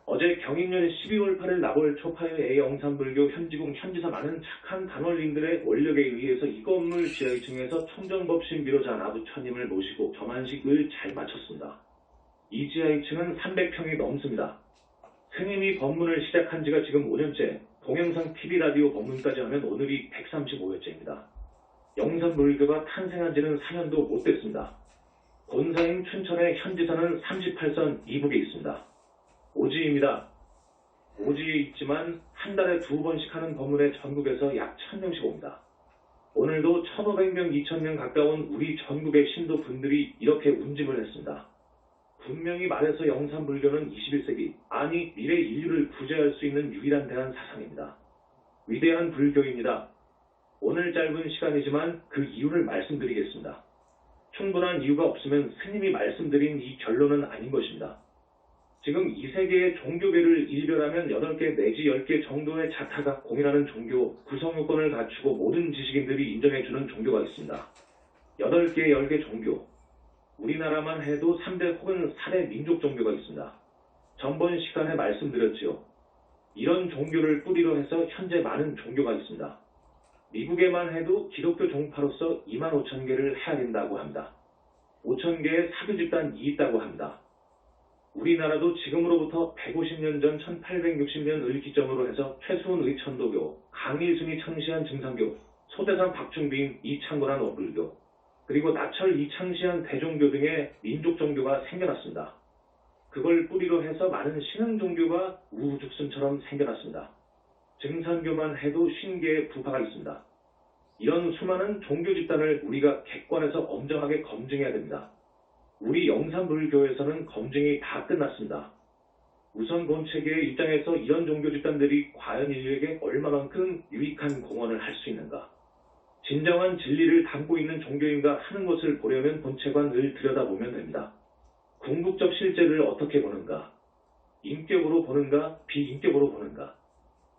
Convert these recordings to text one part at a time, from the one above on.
어제 경인년 12월 8일 나벌 초파의 A영산불교 현지국 현지사 많은 착한 단원님들의 원력에 의해서 이 건물 지하 2층에서 청정법신 비로자 나부처님을 모시고 점안식을 잘 마쳤습니다. 이 지하 2층은 300평이 넘습니다. 스님이 법문을 시작한 지가 지금 5년째, 동영상 TV 라디오 법문까지 하면 오늘이 135회째입니다. 영산불교가 탄생한 지는 4년도 못 됐습니다. 본사인 춘천의 현지사는 38선 이북에 있습니다. 오지입니다. 오지에 있지만 한 달에 2번씩 하는 법문에 전국에서 약 1000명씩 옵니다. 오늘도 1500명, 2000명 가까운 우리 전국의 신도분들이 이렇게 운집을 했습니다. 분명히 말해서 영산불교는 21세기, 아니 미래 인류를 구제할 수 있는 유일한 대한 사상입니다. 위대한 불교입니다. 오늘 짧은 시간이지만 그 이유를 말씀드리겠습니다. 충분한 이유가 없으면 스님이 말씀드린 이 결론은 아닌 것입니다. 지금 이 세계의 종교계를 일별하면 8개 내지 10개 정도의 자타가 공인하는 종교, 구성요건을 갖추고 모든 지식인들이 인정해주는 종교가 있습니다. 8개, 10개 종교. 우리나라만 해도 3대 혹은 4대 민족 종교가 있습니다. 전번 시간에 말씀드렸지요. 이런 종교를 뿌리로 해서 현재 많은 종교가 있습니다. 미국에만 해도 기독교 종파로서 25,000개를 해야 된다고 합니다. 5,000개의 사교 집단이 있다고 합니다. 우리나라도 지금으로부터 150년 전 1860년을 기점으로 해서 최수원 의천도교, 강일순이 창시한 증산교, 소대산 박중빈 이창곤한 어불교, 그리고 나철 이창시한 대종교 등의 민족 종교가 생겨났습니다. 그걸 뿌리로 해서 많은 신흥 종교가 우후죽순처럼 생겨났습니다. 증산교만 해도 50개의 부파가 있습니다. 이런 수많은 종교 집단을 우리가 객관에서 엄정하게 검증해야 됩니다. 우리 영산불교에서는 검증이 다 끝났습니다. 우선 본체계의 입장에서 이런 종교 집단들이 과연 인류에게 얼마만큼 유익한 공헌을 할 수 있는가? 진정한 진리를 담고 있는 종교인가 하는 것을 보려면 본체관을 들여다보면 됩니다. 궁극적 실제를 어떻게 보는가? 인격으로 보는가? 비인격으로 보는가?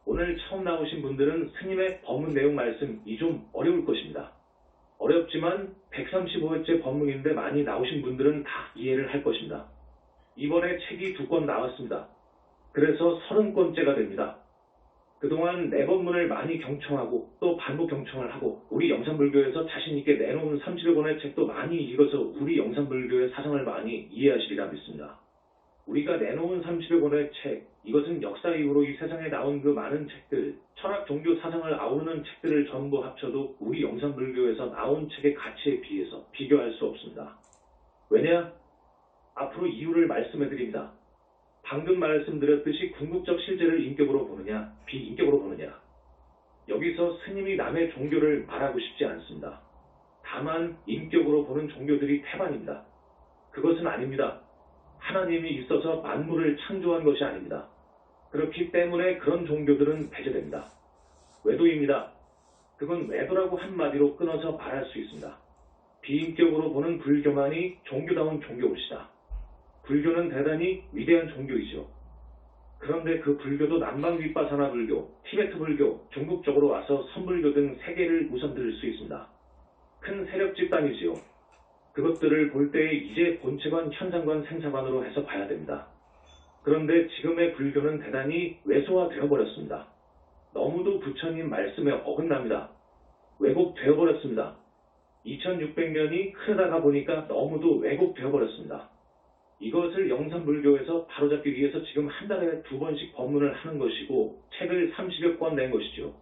오늘 처음 나오신 분들은 스님의 법문 내용 말씀이 좀 어려울 것입니다. 어렵지만 135회째 법문인데 많이 나오신 분들은 다 이해를 할 것입니다. 이번에 책이 2권 나왔습니다. 그래서 30권째가 됩니다. 그동안 내 법문을 많이 경청하고 또 반복 경청을 하고 우리 영산불교에서 자신있게 내놓은 30여 권의 책도 많이 읽어서 우리 영산불교의 사상을 많이 이해하시리라 믿습니다. 우리가 내놓은 30여 권의 책, 이것은 역사 이후로 이 세상에 나온 그 많은 책들, 철학, 종교, 사상을 아우르는 책들을 전부 합쳐도 우리 영산불교에서 나온 책의 가치에 비해서 비교할 수 없습니다. 왜냐? 앞으로 이유를 말씀해드립니다. 방금 말씀드렸듯이 궁극적 실제를 인격으로 보느냐, 비인격으로 보느냐. 여기서 스님이 남의 종교를 말하고 싶지 않습니다. 다만 인격으로 보는 종교들이 태반입니다. 그것은 아닙니다. 하나님이 있어서 만물을 창조한 것이 아닙니다. 그렇기 때문에 그런 종교들은 배제됩니다. 외도입니다. 그건 외도라고 한마디로 끊어서 말할 수 있습니다. 비인격으로 보는 불교만이 종교다운 종교입니다. 불교는 대단히 위대한 종교이죠. 그런데 그 불교도 남방 윗바사나 불교, 티베트 불교, 중국 쪽으로 와서 선불교 등 3개를 우선 들을 수 있습니다. 큰 세력 집단이지요. 그것들을 볼 때 이제 본체관, 현상관, 생사관으로 해서 봐야 됩니다. 그런데 지금의 불교는 대단히 왜소화되어 버렸습니다. 너무도 부처님 말씀에 어긋납니다. 왜곡되어 버렸습니다. 2600년이 흐르다가 보니까 너무도 왜곡되어 버렸습니다. 이것을 영산불교에서 바로잡기 위해서 지금 한 달에 2번씩 법문을 하는 것이고 책을 30여 권 낸 것이죠.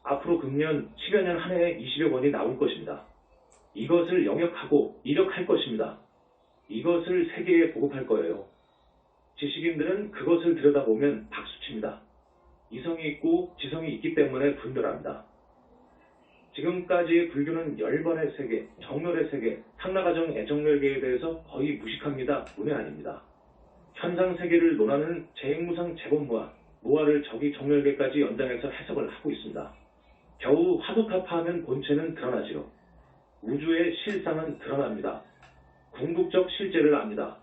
앞으로 금년 10여 년 한 해에 20여 권이 나올 것입니다. 이것을 영역하고 이력할 것입니다. 이것을 세계에 보급할 거예요. 지식인들은 그것을 들여다보면 박수칩니다. 이성이 있고 지성이 있기 때문에 분별합니다. 지금까지의 불교는 열반의 세계, 정열의 세계, 상나가정 애정열계에 대해서 거의 무식합니다. 문외 아닙니다. 현상세계를 논하는 재행무상 재본무화, 무화를 저기 정열계까지 연장해서 해석을 하고 있습니다. 겨우 화두타파하면 본체는 드러나지요. 우주의 실상은 드러납니다. 궁극적 실제를 압니다.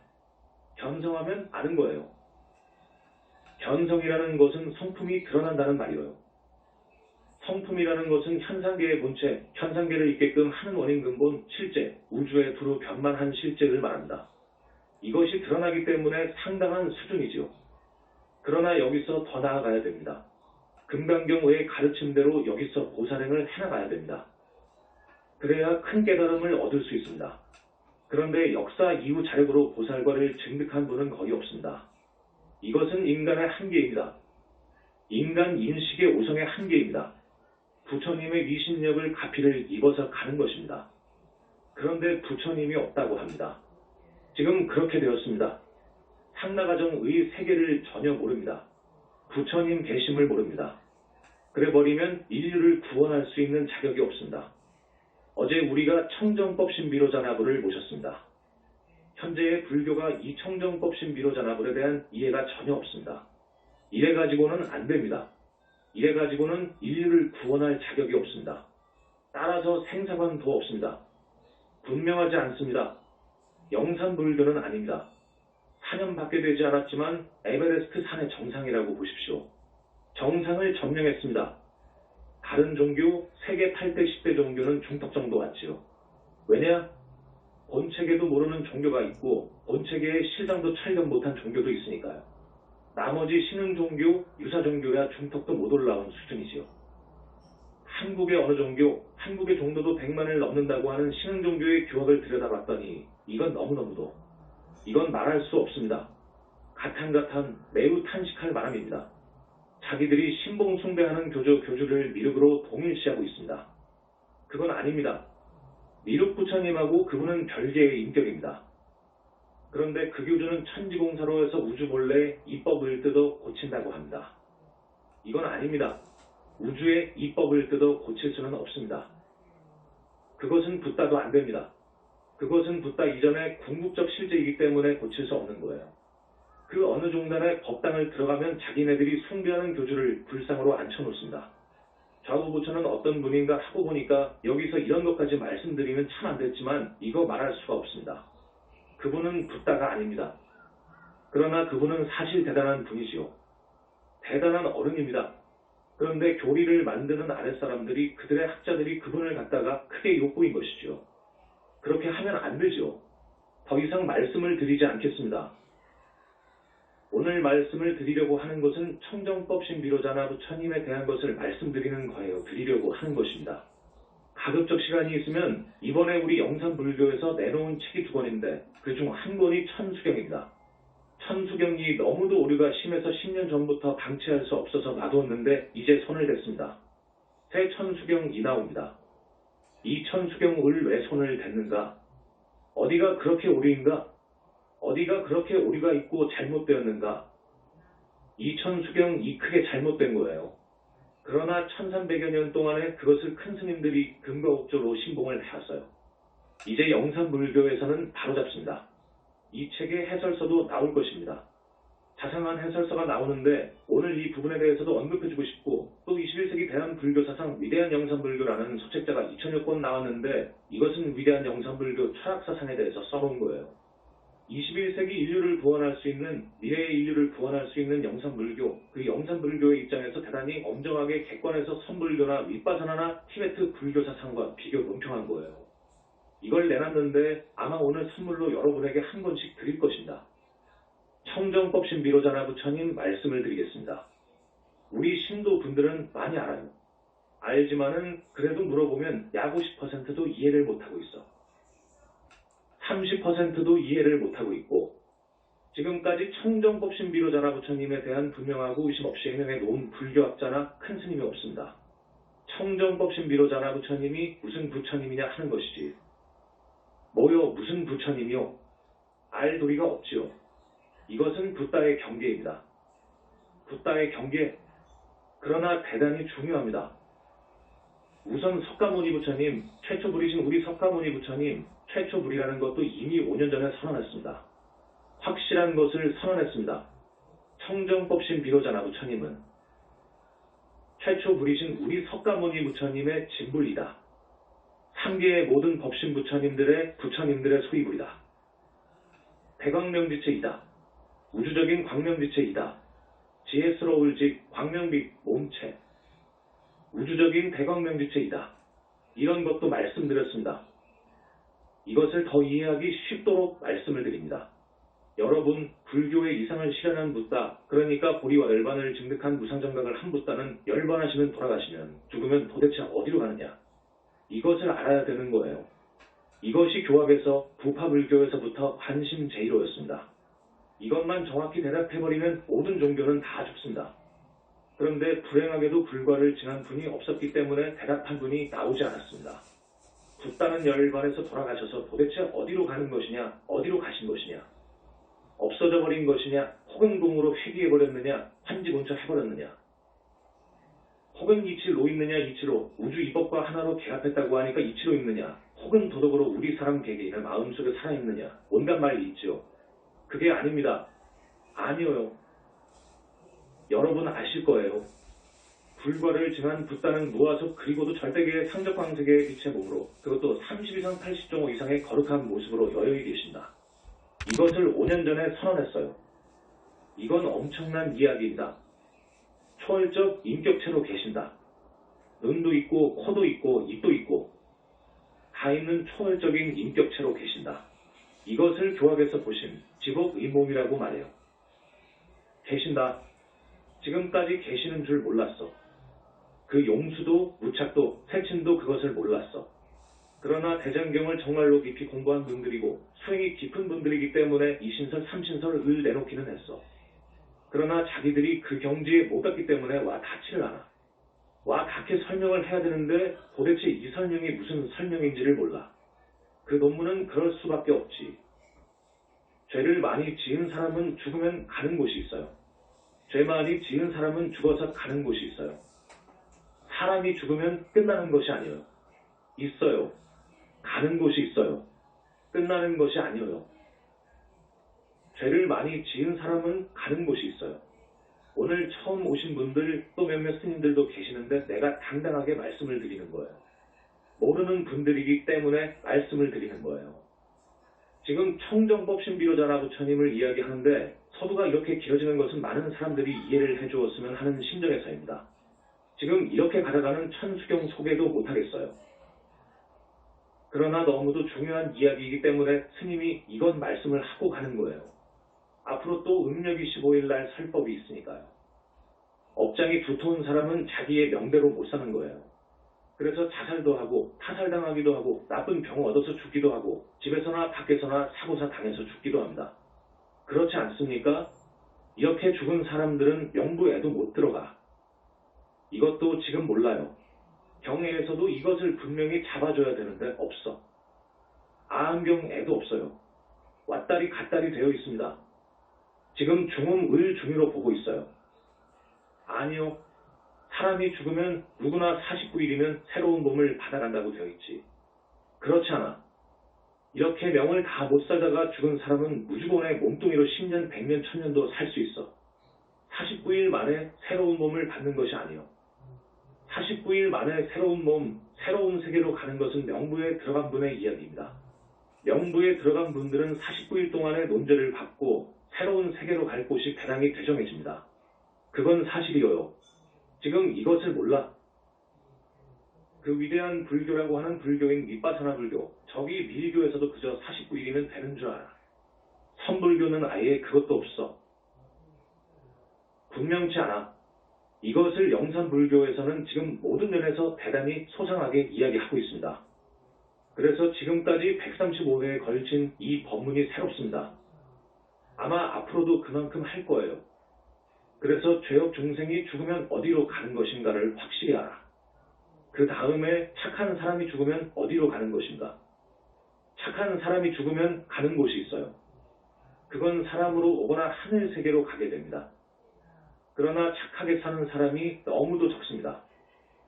견성하면 아는 거예요. 견성이라는 것은 성품이 드러난다는 말이에요. 성품이라는 것은 현상계의 본체, 현상계를 있게끔 하는 원인 근본, 실제, 우주의 두루 변만한 실제를 말합니다. 이것이 드러나기 때문에 상당한 수준이지요. 그러나 여기서 더 나아가야 됩니다. 금강경의 가르침대로 여기서 보살행을 해나가야 됩니다. 그래야 큰 깨달음을 얻을 수 있습니다. 그런데 역사 이후 자력으로 보살과를 증득한 분은 거의 없습니다. 이것은 인간의 한계입니다. 인간 인식의 오성의 한계입니다. 부처님의 위신력을 가피를 입어서 가는 것입니다. 그런데 부처님이 없다고 합니다. 지금 그렇게 되었습니다. 상나가정의 세계를 전혀 모릅니다. 부처님 계심을 모릅니다. 그래버리면 인류를 구원할 수 있는 자격이 없습니다. 어제 우리가 청정법신비로자나불을 모셨습니다. 현재의 불교가 이 청정법신비로자나불에 대한 이해가 전혀 없습니다. 이래가지고는 안 됩니다. 이래가지고는 인류를 구원할 자격이 없습니다. 따라서 생사관도 없습니다. 분명하지 않습니다. 영산불교는 아닙니다. 4년밖에 되지 않았지만 에베레스트 산의 정상이라고 보십시오. 정상을 점령했습니다. 다른 종교 세계 8대 10대 종교는 중턱 정도 왔지요. 왜냐? 본체계도 모르는 종교가 있고 본체계의 실정도 철견 못한 종교도 있으니까요. 나머지 신흥 종교, 유사 종교야 중턱도 못 올라온 수준이지요. 한국의 어느 종교, 한국의 종도도 100만을 넘는다고 하는 신흥 종교의 교학을 들여다봤더니 이건 너무너무도 이건 말할 수 없습니다. 가탄가탄 매우 탄식할 만함입니다. 자기들이 신봉 숭배하는 교주를 미륵으로 동일시하고 있습니다. 그건 아닙니다. 미륵 부처님하고 그분은 별개의 인격입니다. 그런데 그 교주는 천지공사로 해서 우주 몰래 이법을 뜯어 고친다고 합니다. 이건 아닙니다. 우주의 이법을 뜯어 고칠 수는 없습니다. 그것은 붓다도 안 됩니다. 그것은 붓다 이전에 궁극적 실제이기 때문에 고칠 수 없는 거예요. 그 어느 종단에 법당을 들어가면 자기네들이 숭배하는 교주를 불상으로 앉혀놓습니다. 좌우부처는 어떤 분인가 하고 보니까 여기서 이런 것까지 말씀드리면 참 안 됐지만 이거 말할 수가 없습니다. 그분은 붓다가 아닙니다. 그러나 그분은 사실 대단한 분이지요. 대단한 어른입니다. 그런데 교리를 만드는 아랫사람들이 그들의 학자들이 그분을 갖다가 크게 욕보인 것이죠. 그렇게 하면 안 되죠. 더 이상 말씀을 드리지 않겠습니다. 오늘 말씀을 드리려고 하는 것은 청정법신비로자나 부처님에 대한 것을 말씀드리는 거예요. 드리려고 하는 것입니다. 가급적 시간이 있으면 이번에 우리 영산불교에서 내놓은 책이 2권인데 그중 한 권이 천수경입니다. 천수경이 너무도 오류가 심해서 10년 전부터 방치할 수 없어서 놔두었는데 이제 손을 댔습니다. 새 천수경이 나옵니다. 이 천수경을 왜 손을 댔는가? 어디가 그렇게 오류인가? 어디가 그렇게 오류가 있고 잘못되었는가? 이 천수경이 크게 잘못된 거예요. 그러나 1300여 년 동안에 그것을 큰 스님들이 근거옥조로 신봉을 해왔어요. 이제 영산불교에서는 바로잡습니다. 이 책의 해설서도 나올 것입니다. 자상한 해설서가 나오는데 오늘 이 부분에 대해서도 언급해주고 싶고 또 21세기 대한불교사상 위대한 영산불교라는 소책자가 2000여 권 나왔는데 이것은 위대한 영산불교 철학사상에 대해서 써놓은 거예요. 21세기 인류를 구원할 수 있는 미래의 인류를 구원할 수 있는 영산불교, 그 영산불교의 입장에서 대단히 엄정하게 객관해서 선불교나 윗바사나나 티베트 불교사상과 비교 논평한 거예요. 이걸 내놨는데 아마 오늘 선물로 여러분에게 한 권씩 드릴 것입니다. 청정법신비로자나 부처님 말씀을 드리겠습니다. 우리 신도분들은 많이 알아요. 알지만은 그래도 물어보면 약 50%도 이해를 못하고 있어. 30%도 이해를 못하고 있고 지금까지 청정법신비로자나 부처님에 대한 분명하고 의심 없이 해명해 놓은 불교학자나 큰 스님이 없습니다. 청정법신비로자나 부처님이 무슨 부처님이냐 하는 것이지. 뭐요 무슨 부처님이요? 알 도리가 없지요. 이것은 붓다의 경계입니다. 붓다의 경계. 그러나 대단히 중요합니다. 우선 석가모니 부처님, 최초 불이신 우리 석가모니 부처님, 최초 불이라는 것도 이미 5년 전에 선언했습니다. 확실한 것을 선언했습니다. 청정법신 비로자나 부처님은 최초 불이신 우리 석가모니 부처님의 진불이다. 3계의 모든 법신 부처님들의 소이불이다. 대광명지체이다. 우주적인 광명지체이다. 지혜스러울직 광명빛 몸체. 우주적인 대광명지체이다. 이런 것도 말씀드렸습니다. 이것을 더 이해하기 쉽도록 말씀을 드립니다. 여러분, 불교의 이상을 실현한 붓다, 그러니까 보리와 열반을 증득한 무상정각을 한 붓다는 열반하시면 돌아가시면 죽으면 도대체 어디로 가느냐? 이것을 알아야 되는 거예요. 이것이 교합에서 부파불교에서부터 관심제일호였습니다. 이것만 정확히 대답해버리면 모든 종교는 다 죽습니다. 그런데 불행하게도 불과를 증한 분이 없었기 때문에 대답한 분이 나오지 않았습니다. 붓다는 열반에서 돌아가셔서 도대체 어디로 가는 것이냐, 어디로 가신 것이냐, 없어져 버린 것이냐, 혹은 공으로 회귀해버렸느냐, 환지곤처해버렸느냐, 혹은 이치로 있느냐, 이치로 우주 이법과 하나로 결합했다고 하니까 이치로 있느냐, 혹은 도덕으로 우리 사람 개개인의 마음속에 살아있느냐, 온갖 말이 있죠. 그게 아닙니다. 아니에요. 여러분 아실 거예요. 불과를 증한 붓다는 무아섭 그리고도 절대계의 상적광세계의 빛의 몸으로, 그것도 30 이상 80종호 이상의 거룩한 모습으로 여여히 계신다. 이것을 5년 전에 선언했어요. 이건 엄청난 이야기입니다. 초월적 인격체로 계신다. 눈도 있고 코도 있고 입도 있고 다 있는 초월적인 인격체로 계신다. 이것을 교학에서 보신 지복의몸이라고 말해요. 계신다. 지금까지 계시는 줄 몰랐어. 그 용수도 무착도 세친도 그것을 몰랐어. 그러나 대장경을 정말로 깊이 공부한 분들이고 수행이 깊은 분들이기 때문에 이신설 삼신설을 내놓기는 했어. 그러나 자기들이 그 경지에 못 갔기 때문에 와 닿지를 않아. 와 닿게 설명을 해야 되는데 도대체 이 설명이 무슨 설명인지를 몰라. 그 논문은 그럴 수밖에 없지. 죄를 많이 지은 사람은 죽으면 가는 곳이 있어요. 죄 많이 지은 사람은 죽어서 가는 곳이 있어요. 사람이 죽으면 끝나는 것이 아니에요. 있어요. 가는 곳이 있어요. 끝나는 것이 아니에요. 죄를 많이 지은 사람은 가는 곳이 있어요. 오늘 처음 오신 분들 또 몇몇 스님들도 계시는데 내가 당당하게 말씀을 드리는 거예요. 모르는 분들이기 때문에 말씀을 드리는 거예요. 지금 청정법 신비로자나 부처님을 이야기하는데 서두가 이렇게 길어지는 것은 많은 사람들이 이해를 해주었으면 하는 심정에서입니다. 지금 이렇게 가다가는 천수경 소개도 못하겠어요. 그러나 너무도 중요한 이야기이기 때문에 스님이 이건 말씀을 하고 가는 거예요. 앞으로 또 음력 25일 날 설법이 있으니까요. 업장이 두터운 사람은 자기의 명대로 못 사는 거예요. 그래서 자살도 하고 타살당하기도 하고 나쁜 병 얻어서 죽기도 하고 집에서나 밖에서나 사고사 당해서 죽기도 합니다. 그렇지 않습니까? 이렇게 죽은 사람들은 명부에도 못 들어가. 이것도 지금 몰라요. 경애에서도 이것을 분명히 잡아줘야 되는데 없어. 아한경에도 없어요. 왔다리 갔다리 되어 있습니다. 지금 중음을 중위로 보고 있어요. 아니요. 사람이 죽으면 누구나 49일이면 새로운 몸을 받아간다고 되어 있지. 그렇지 않아. 이렇게 명을 다 못 살다가 죽은 사람은 무주곤의 몸뚱이로 10년, 100년, 1000년도 살 수 있어. 49일 만에 새로운 몸을 받는 것이 아니요. 49일 만에 새로운 몸, 새로운 세계로 가는 것은 명부에 들어간 분의 이야기입니다. 명부에 들어간 분들은 49일 동안의 논제를 받고 새로운 세계로 갈 곳이 배당이 되정해집니다. 그건 사실이요. 지금 이것을 몰라. 그 위대한 불교라고 하는 불교인 윗바사나 불교, 저기 밀교에서도 그저 49일이면 되는 줄 알아. 선불교는 아예 그것도 없어. 분명치 않아. 이것을 영산불교에서는 지금 모든 면에서 대단히 소상하게 이야기하고 있습니다. 그래서 지금까지 135회에 걸친 이 법문이 새롭습니다. 아마 앞으로도 그만큼 할 거예요. 그래서 죄업 중생이 죽으면 어디로 가는 것인가를 확실히 알아. 그 다음에 착한 사람이 죽으면 어디로 가는 것인가. 착한 사람이 죽으면 가는 곳이 있어요. 그건 사람으로 오거나 하늘 세계로 가게 됩니다. 그러나 착하게 사는 사람이 너무도 적습니다.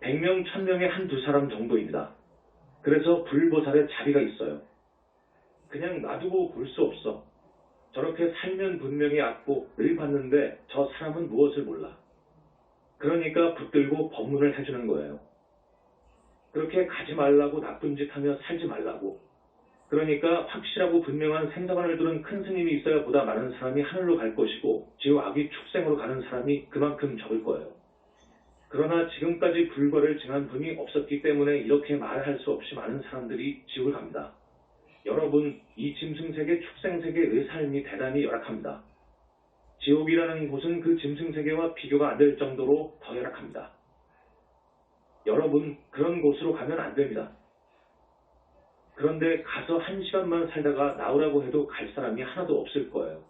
100명, 1000명에 한두 사람 정도입니다. 그래서 불보살의 자리가 있어요. 그냥 놔두고 볼 수 없어. 저렇게 살면 분명히 악보 늘 봤는데 저 사람은 무엇을 몰라. 그러니까 붙들고 법문을 해주는 거예요. 그렇게 가지 말라고 나쁜 짓 하며 살지 말라고. 그러니까 확실하고 분명한 생사관을 두는 큰 스님이 있어야 보다 많은 사람이 하늘로 갈 것이고 지옥 악이 축생으로 가는 사람이 그만큼 적을 거예요. 그러나 지금까지 불과를 증한 분이 없었기 때문에 이렇게 말할 수 없이 많은 사람들이 지옥을 갑니다. 여러분, 이 짐승세계, 축생세계의 삶이 대단히 열악합니다. 지옥이라는 곳은 그 짐승세계와 비교가 안 될 정도로 더 열악합니다. 여러분, 그런 곳으로 가면 안 됩니다. 그런데 가서 1시간만 살다가 나오라고 해도 갈 사람이 하나도 없을 거예요.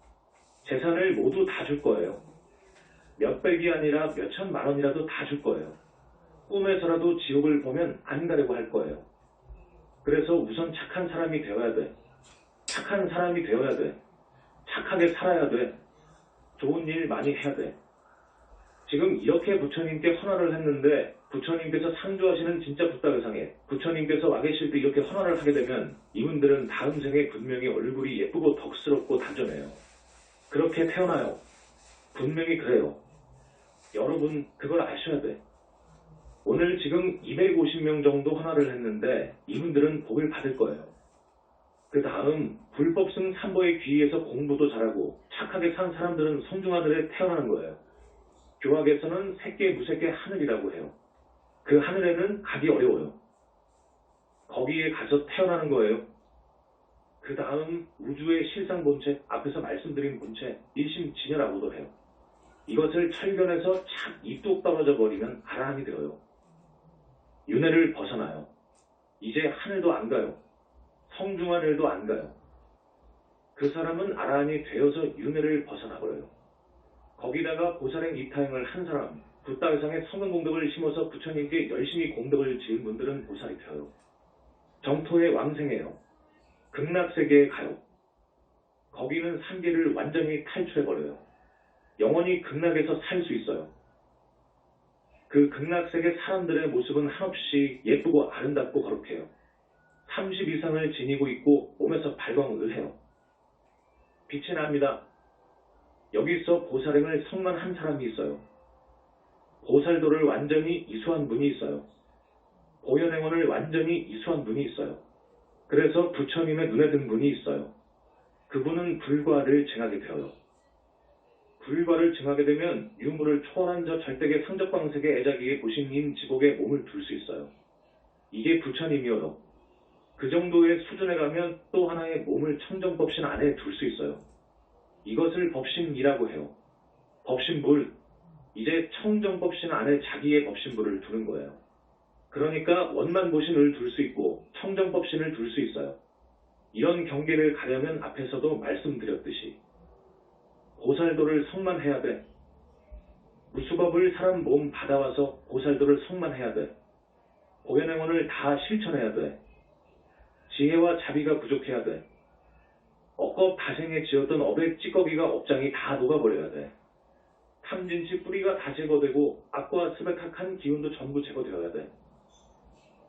재산을 모두 다 줄 거예요. 몇백이 아니라 몇천만 원이라도 다 줄 거예요. 꿈에서라도 지옥을 보면 안 가려고 할 거예요. 그래서 우선 착한 사람이 되어야 돼. 착한 사람이 되어야 돼. 착하게 살아야 돼. 좋은 일 많이 해야 돼. 지금 이렇게 부처님께 헌화를 했는데 부처님께서 상주하시는 진짜 붓다회상에 부처님께서 와 계실 때 이렇게 헌화를 하게 되면 이분들은 다음 생에 분명히 얼굴이 예쁘고 덕스럽고 단정해요. 그렇게 태어나요. 분명히 그래요. 여러분, 그걸 아셔야 돼. 오늘 지금 250명 정도 헌화를 했는데 이분들은 복을 받을 거예요. 그 다음 불법승 삼보의 귀의에서 공부도 잘하고 착하게 산 사람들은 성중하늘에 태어나는 거예요. 교학에서는 새끼 무새끼 하늘이라고 해요. 그 하늘에는 가기 어려워요. 거기에 가서 태어나는 거예요. 그 다음 우주의 실상본체, 앞에서 말씀드린 본체, 일심진여라고도 해요. 이것을 철견해서 착 입뚝 떨어져 버리면 아라한이 되어요. 윤회를 벗어나요. 이제 하늘도 안 가요. 성중하늘도 안 가요. 그 사람은 아라한이 되어서 윤회를 벗어나 버려요. 거기다가 보살행 이타행을 한 사람, 붓다회상에 성은공덕을 심어서 부처님께 열심히 공덕을 지은 분들은 보살이 되어요. 정토의 왕생해요. 극락세계에 가요. 거기는 삼계를 완전히 탈출해버려요. 영원히 극락에서 살 수 있어요. 그 극락세계 사람들의 모습은 한없이 예쁘고 아름답고 거룩해요. 30 이상을 지니고 있고 몸에서 발광을 해요. 빛이 납니다. 여기서 보살행을 성만한 사람이 있어요. 보살도를 완전히 이수한 분이 있어요. 보현행원을 완전히 이수한 분이 있어요. 그래서 부처님의 눈에 든 분이 있어요. 그분은 불과를 증하게 되어요. 불과를 증하게 되면 유무를 초월한 저 절대계 상적광색의 애자기에 보신님 지복에 몸을 둘 수 있어요. 이게 부처님이어요. 그 정도의 수준에 가면 또 하나의 몸을 청정법신 안에 둘 수 있어요. 이것을 법신이라고 해요. 법신불. 이제 청정법신 안에 자기의 법신불을 두는 거예요. 그러니까 원만보신을 둘 수 있고 청정법신을 둘 수 있어요. 이런 경계를 가려면 앞에서도 말씀드렸듯이 보살도를 성만해야 돼. 무수법을 사람 몸 받아와서 보살도를 성만해야 돼. 보현행원을 다 실천해야 돼. 지혜와 자비가 부족해야 돼. 억겁 다생에 지었던 업의 찌꺼기가 업장이 다 녹아버려야 돼. 탐진치 뿌리가 다 제거되고 악과 스백학한 기운도 전부 제거되어야 돼.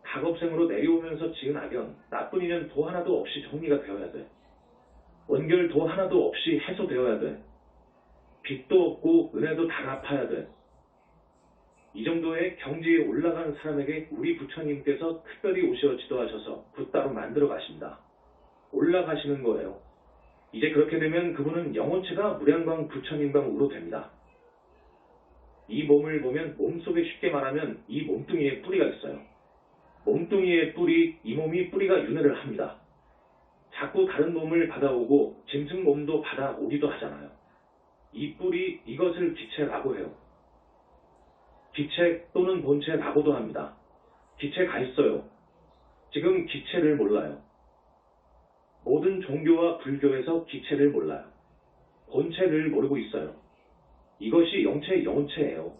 다겁생으로 내려오면서 지은 악연, 나쁜 인연 도 하나도 없이 정리가 되어야 돼. 원결 도 하나도 없이 해소되어야 돼. 빚도 없고 은혜도 다 갚아야 돼. 이 정도의 경지에 올라간 사람에게 우리 부처님께서 특별히 오셔 지도하셔서 붓다로 만들어 가신다. 올라가시는 거예요. 이제 그렇게 되면 그분은 영혼체가 무량광 부처님광으로 됩니다. 이 몸을 보면 몸속에 쉽게 말하면 이 몸뚱이에 뿌리가 있어요. 몸뚱이의 뿌리, 이 몸이 뿌리가 윤회를 합니다. 자꾸 다른 몸을 받아오고 짐승 몸도 받아오기도 하잖아요. 이 뿌리, 이것을 기체라고 해요. 기체 또는 본체라고도 합니다. 기체 가 있어요. 지금 기체를 몰라요. 모든 종교와 불교에서 기체를 몰라요. 본체를 모르고 있어요. 이것이 영체, 영혼체예요.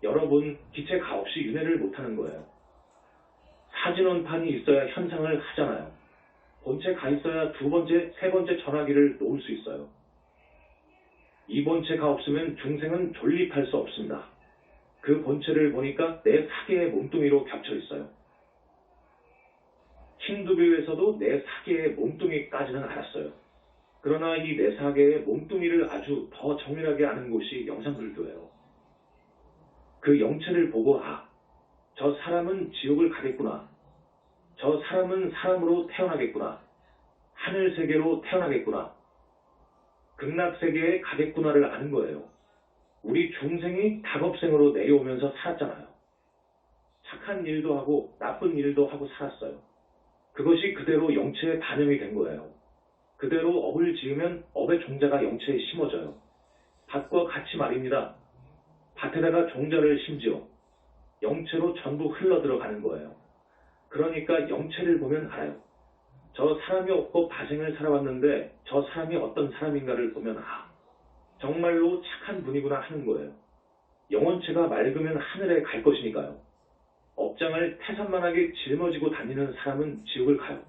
여러분, 기체가 없이 윤회를 못하는 거예요. 사진원판이 있어야 현상을 하잖아요. 본체가 있어야 두 번째, 세 번째 전화기를 놓을 수 있어요. 이 본체가 없으면 중생은 존립할 수 없습니다. 그 본체를 보니까 내 사계의 몸뚱이로 겹쳐 있어요. 힌두교에서도 내 사계의 몸뚱이까지는 알았어요. 그러나 이 내 사계의 몸뚱이를 아주 더 정밀하게 아는 곳이 영산불교예요. 그 영체를 보고 저 사람은 지옥을 가겠구나. 저 사람은 사람으로 태어나겠구나. 하늘세계로 태어나겠구나. 극락세계에 가겠구나를 아는 거예요. 우리 중생이 다겁생으로 내려오면서 살았잖아요. 착한 일도 하고 나쁜 일도 하고 살았어요. 그것이 그대로 영체에 반영이 된 거예요. 그대로 업을 지으면 업의 종자가 영체에 심어져요. 밭과 같이 말입니다. 밭에다가 종자를 심지어 영체로 전부 흘러 들어가는 거예요. 그러니까 영체를 보면 알아요. 저 사람이 없고 바생을 살아왔는데 저 사람이 어떤 사람인가를 보면 정말로 착한 분이구나 하는 거예요. 영혼체가 맑으면 하늘에 갈 것이니까요. 업장을 태산만하게 짊어지고 다니는 사람은 지옥을 가요.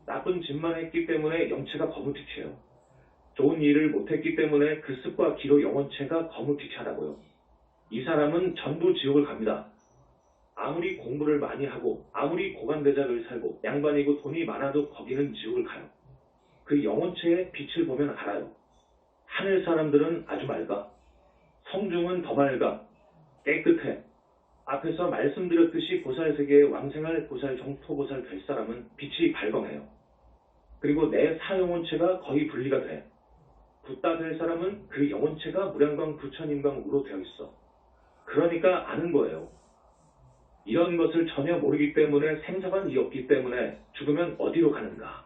나쁜 짓만 했기 때문에 영체가 거무튀튀해요. 좋은 일을 못했기 때문에 그 습과 기로 영혼체가 거무튀튀하다고요. 이 사람은 전부 지옥을 갑니다. 아무리 공부를 많이 하고 아무리 고관대작을 살고 양반이고 돈이 많아도 거기는 지옥을 가요. 그 영혼체의 빛을 보면 알아요. 하늘 사람들은 아주 맑아. 성중은 더 맑아. 깨끗해. 앞에서 말씀드렸듯이 보살세계에 왕생할 보살 정토보살 될 사람은 빛이 발광해요. 그리고 내 사영혼체가 거의 분리가 돼. 붓다 될 사람은 그 영혼체가 무량광 부처님광으로 되어 있어. 그러니까 아는 거예요. 이런 것을 전혀 모르기 때문에 생사관이 없기 때문에 죽으면 어디로 가는가?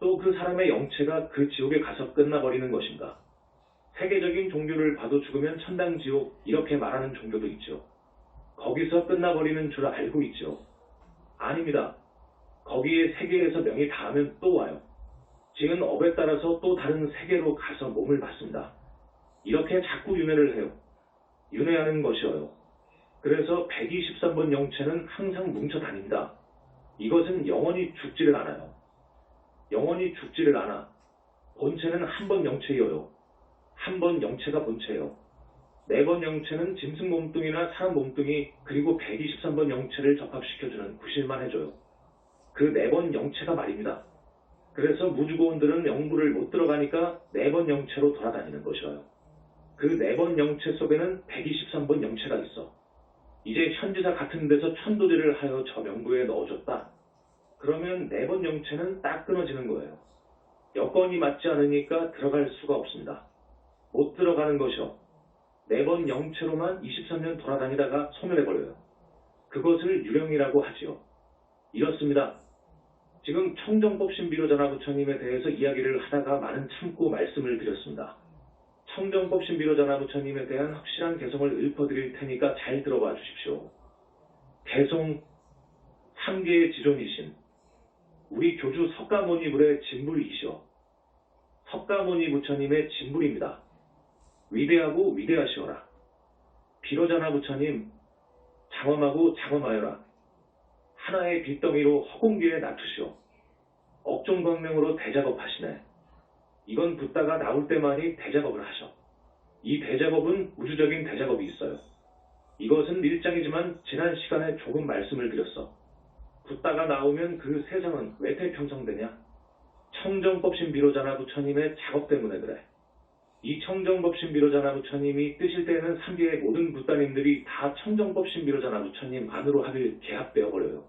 또 그 사람의 영체가 그 지옥에 가서 끝나버리는 것인가? 세계적인 종교를 봐도 죽으면 천당 지옥 이렇게 말하는 종교도 있죠. 거기서 끝나버리는 줄 알고 있죠. 아닙니다. 거기에 세계에서 명이 닿으면 또 와요. 지은 업에 따라서 또 다른 세계로 가서 몸을 받습니다. 이렇게 자꾸 윤회를 해요. 윤회하는 것이어요. 그래서 123번 영체는 항상 뭉쳐 다닙니다. 이것은 영원히 죽지를 않아요. 영원히 죽지를 않아. 본체는 한 번 영체여요. 한 번 영체가 본체예요. 4번 영체는 짐승 몸뚱이나 사람 몸뚱이 그리고 123번 영체를 접합시켜주는 구실만 해줘요. 그 4번 영체가 말입니다. 그래서 무주고원들은 영부를 못 들어가니까 4번 영체로 돌아다니는 것이어요. 그 4번 영체 속에는 123번 영체가 있어. 이제 현지사 같은 데서 천도제를 하여 저 명부에 넣어줬다. 그러면 4번 영체는 딱 끊어지는 거예요. 여건이 맞지 않으니까 들어갈 수가 없습니다. 못 들어가는 것이요. 4번 영체로만 23년 돌아다니다가 소멸해버려요. 그것을 유령이라고 하지요. 이렇습니다. 지금 청정법신비로자나 부처님에 대해서 이야기를 하다가 많은 참고 말씀을 드렸습니다. 청정법신비로자나 부처님에 대한 확실한 개성을 읊어드릴 테니까 잘 들어봐 주십시오. 개성 3계의 지존이신 우리 교주 석가모니불의 진불이시오. 석가모니 부처님의 진불입니다. 위대하고 위대하시오라. 비로자나 부처님 장엄하고 장엄하여라. 하나의 빗덩이로 허공기에 놔두시오. 억종광명으로 대작업하시네. 이건 붓다가 나올 때만이 대작업을 하셔. 이 대작업은 우주적인 대작업이 있어요. 이것은 일장이지만 지난 시간에 조금 말씀을 드렸어. 붓다가 나오면 그 세상은 왜 태평성되냐? 청정법신비로자나 부처님의 작업 때문에 그래. 이 청정법신비로자나 부처님이 뜨실 때에는 3계의 모든 붓다님들이 다 청정법신비로자나 부처님 안으로 하길 개합되어 버려요.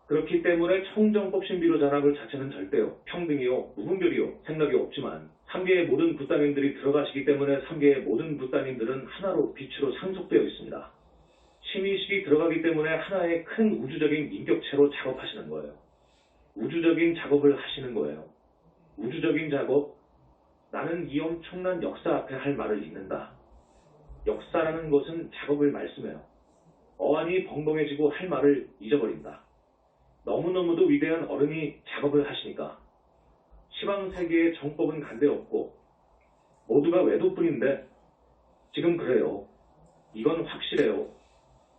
그렇기 때문에 청정법신비로자나불 자체는 절대요, 평등이요, 무분별이요, 생각이 없지만 3계의 모든 붓다님들이 들어가시기 때문에 3계의 모든 붓다님들은 하나로 빛으로 상속되어 있습니다. 심의식이 들어가기 때문에 하나의 큰 우주적인 인격체로 작업하시는 거예요. 우주적인 작업을 하시는 거예요. 우주적인 작업. 나는 이 엄청난 역사 앞에 할 말을 잊는다. 역사라는 것은 작업을 말씀해요. 어안이 벙벙해지고 할 말을 잊어버린다. 너무너무도 위대한 어른이 작업을 하시니까. 시방세계의 정법은 간데없고 모두가 외도뿐인데 지금 그래요. 이건 확실해요.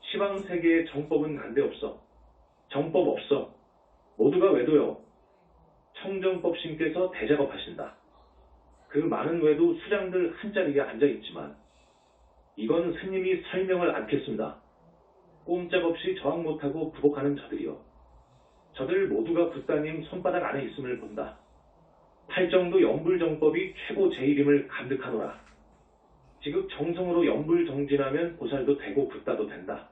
시방세계의 정법은 간데없어. 정법 없어. 모두가 외도요. 청정법신께서 대작업하신다. 그 많은 외도 수장들 한자리에 앉아있지만 이건 스님이 설명을 않겠습니다. 꼼짝없이 저항 못하고 부복하는 저들이요. 저들 모두가 붓다님 손바닥 안에 있음을 본다. 팔정도 연불정법이 최고 제일임을 감득하노라. 지극 정성으로 연불정진하면 보살도 되고 붓다도 된다.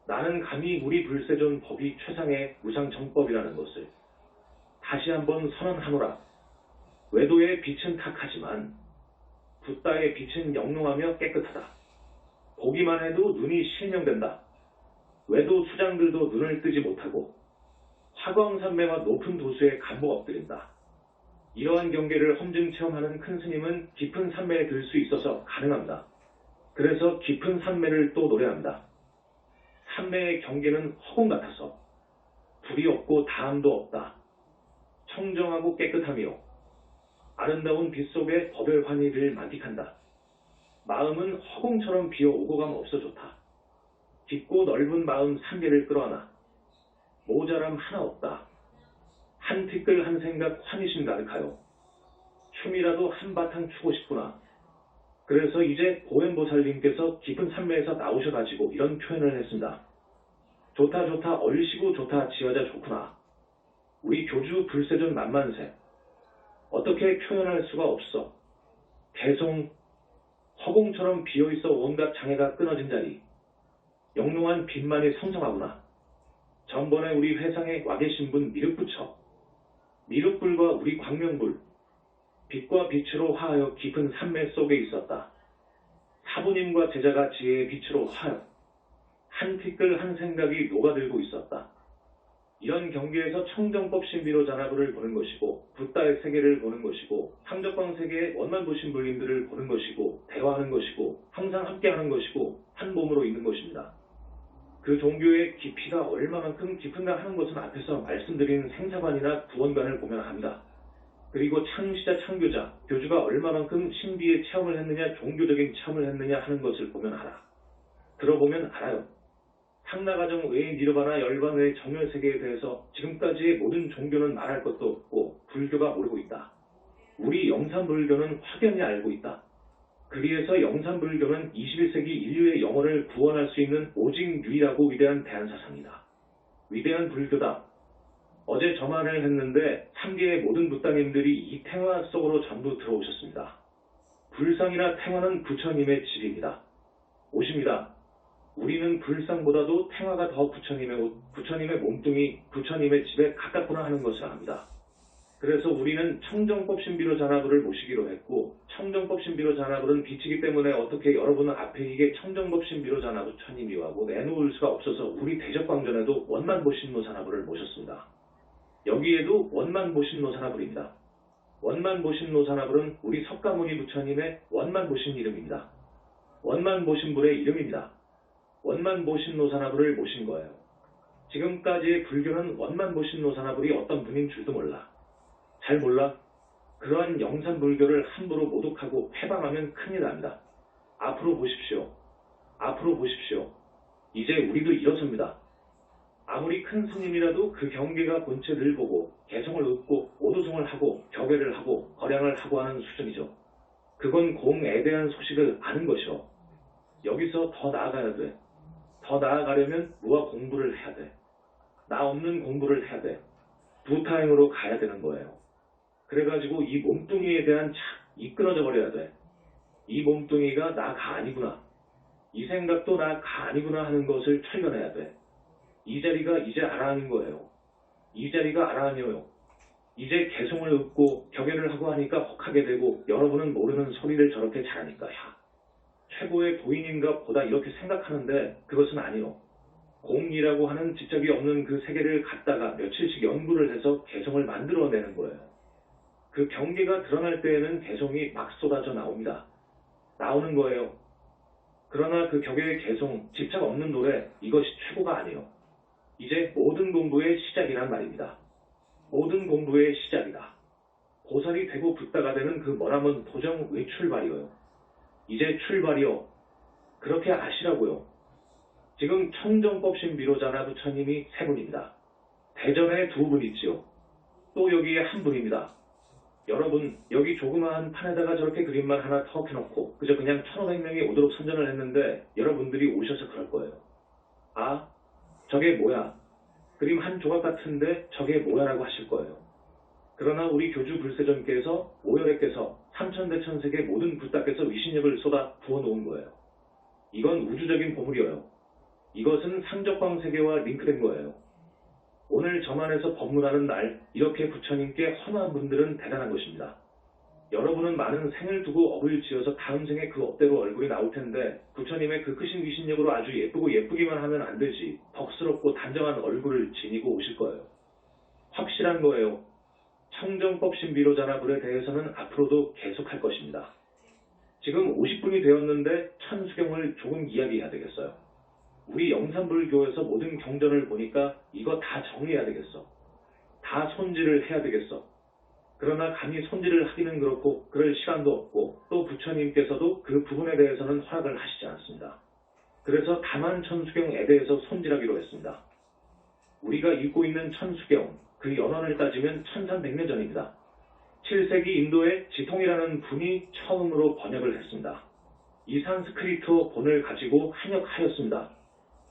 나는 감히 우리 불세존 법이 최상의 무상정법이라는 것을 다시 한번 선언하노라. 외도의 빛은 탁하지만 붓다의 빛은 영롱하며 깨끗하다. 보기만 해도 눈이 실명된다. 외도 수장들도 눈을 뜨지 못하고 화광산매와 높은 도수에 감복 엎드린다. 이러한 경계를 험증 체험하는 큰 스님은 깊은 산매에 들 수 있어서 가능합니다. 그래서 깊은 산매를 또 노래합니다. 산매의 경계는 허공 같아서 불이 없고 담도 없다. 청정하고 깨끗하며 아름다운 빛 속에 법의 환희를 만끽한다. 마음은 허공처럼 비어 오고감 없어 좋다. 깊고 넓은 마음 산계를 끌어안아 모자람 하나 없다. 한 티끌 한 생각 환희심 가득하여 춤이라도 한바탕 추고 싶구나. 그래서 이제 보현보살님께서 깊은 산매에서 나오셔가지고 이런 표현을 했습니다. 좋다 좋다 얼씨구 좋다 지어자 좋구나. 우리 교주 불세전 만만세. 어떻게 표현할 수가 없어. 개성 허공처럼 비어있어 온갖 장애가 끊어진 자리. 영롱한 빛만이 성성하구나. 전번에 우리 회상에 와 계신 분 미륵부처. 미륵불과 우리 광명불. 빛과 빛으로 화하여 깊은 산매 속에 있었다. 사부님과 제자가 지혜의 빛으로 화하여 한 티끌 한 생각이 녹아들고 있었다. 이런 경계에서 청정법 신비로 잔화부를 보는 것이고 붓다의 세계를 보는 것이고 상적광 세계의 원만부신 불림들을 보는 것이고 대화하는 것이고 항상 함께하는 것이고 한 몸으로 있는 것입니다. 그 종교의 깊이가 얼마만큼 깊은가 하는 것은 앞에서 말씀드린 생사관이나 구원관을 보면 압니다. 그리고 창시자 창교자 교주가 얼마만큼 신비의 체험을 했느냐 종교적인 체험을 했느냐 하는 것을 보면 알아. 들어보면 알아요. 상나가정 외의 니르바나 열반 외의 정열세계에 대해서 지금까지의 모든 종교는 말할 것도 없고 불교가 모르고 있다. 우리 영산불교는 확연히 알고 있다. 그리해서 영산불교는 21세기 인류의 영혼을 구원할 수 있는 오직 유일하고 위대한 대한사상이다. 위대한 불교다. 어제 저 말을 했는데 3개의 모든 부따님들이 이 탱화 속으로 전부 들어오셨습니다. 불상이나 탱화는 부처님의 집입니다. 오십니다. 우리는 불상보다도 탱화가 더 부처님의 몸뚱이, 부처님의 집에 가깝구나 하는 것을 압니다. 그래서 우리는 청정법 신비로 잔화부를 모시기로 했고 청정법 신비로 잔화부는 빛이기 때문에 어떻게 여러분 앞에 이게 청정법 신비로 잔화부 천임이하고 내놓을 수가 없어서 우리 대적광전에도 원만보신노 잔화부를 모셨습니다. 여기에도 원만보신노 잔화부입니다. 원만보신노 잔화부는 우리 석가모니 부처님의 원만보신 이름입니다. 원만보신불의 이름입니다. 원만보신노 잔화부를 모신 거예요. 지금까지의 불교는 원만보신노 잔화불이 어떤 분인 줄도 몰라. 잘 몰라? 그러한 영산불교를 함부로 모독하고 해방하면 큰일 납니다. 앞으로 보십시오. 앞으로 보십시오. 이제 우리도 일어섭니다. 아무리 큰 스님이라도 그 경계가 본체 늘 보고 개성을 얻고 오도송을 하고 격외를 하고 거량을 하고 하는 수준이죠. 그건 공에 대한 소식을 아는 것이요. 여기서 더 나아가야 돼. 더 나아가려면 무화 공부를 해야 돼. 나 없는 공부를 해야 돼. 부타행으로 가야 되는 거예요. 그래가지고 이 몸뚱이에 대한 착이 끊어져 버려야 돼. 이 몸뚱이가 나가 아니구나. 이 생각도 나가 아니구나 하는 것을 철려내야 돼. 이 자리가 이제 알아하는 거예요. 이 자리가 알아하녀요. 이제 개성을 얻고 격연을 하고 하니까 혹하게 되고 여러분은 모르는 소리를 저렇게 잘하니까 야. 최고의 도인인가 보다 이렇게 생각하는데 그것은 아니요. 공이라고 하는 지적이 없는 그 세계를 갖다가 며칠씩 연구를 해서 개성을 만들어내는 거예요. 그 경계가 드러날 때에는 개성이 막 쏟아져 나옵니다. 나오는 거예요. 그러나 그 격의 개성, 집착 없는 노래, 이것이 최고가 아니에요. 이제 모든 공부의 시작이란 말입니다. 모든 공부의 시작이다. 보살이 되고 붓다가 되는 그 머나먼 도정의 출발이요. 이제 출발이요. 그렇게 아시라고요. 지금 청정법 신비로자나 부처님이 3분입니다. 대전에 2분 있지요. 또 여기에 1분입니다. 여러분 여기 조그마한 판에다가 저렇게 그림만 하나 턱 해놓고 그저 그냥 1500명이 오도록 선전을 했는데 여러분들이 오셔서 그럴 거예요. 아 저게 뭐야. 그림 한 조각 같은데 저게 뭐야라고 하실 거예요. 그러나 우리 교주 불세전께서 오열애께서 삼천대천세계 모든 붓다께서 위신력을 쏟아 부어놓은 거예요. 이건 우주적인 보물이에요. 이것은 상적광 세계와 링크된 거예요. 오늘 저만에서 법문하는 날 이렇게 부처님께 헌화한 분들은 대단한 것입니다. 여러분은 많은 생을 두고 업을 지어서 다음 생에 그 업대로 얼굴이 나올 텐데 부처님의 그 크신 위신력으로 아주 예쁘고 예쁘기만 하면 안 되지 덕스럽고 단정한 얼굴을 지니고 오실 거예요. 확실한 거예요. 청정법 신비로 잔화불에 대해서는 앞으로도 계속할 것입니다. 지금 50분이 되었는데 천수경을 조금 이야기해야 되겠어요. 우리 영산불교에서 모든 경전을 보니까 이거 다 정리해야 되겠어. 다 손질을 해야 되겠어. 그러나 감히 손질을 하기는 그렇고 그럴 시간도 없고 또 부처님께서도 그 부분에 대해서는 허락을 하시지 않습니다. 그래서 다만 천수경에 대해서 손질하기로 했습니다. 우리가 읽고 있는 천수경, 그 연원을 따지면 1300년 전입니다. 7세기 인도의 지통이라는 분이 처음으로 번역을 했습니다. 이 산스크리트어 본을 가지고 한역하였습니다.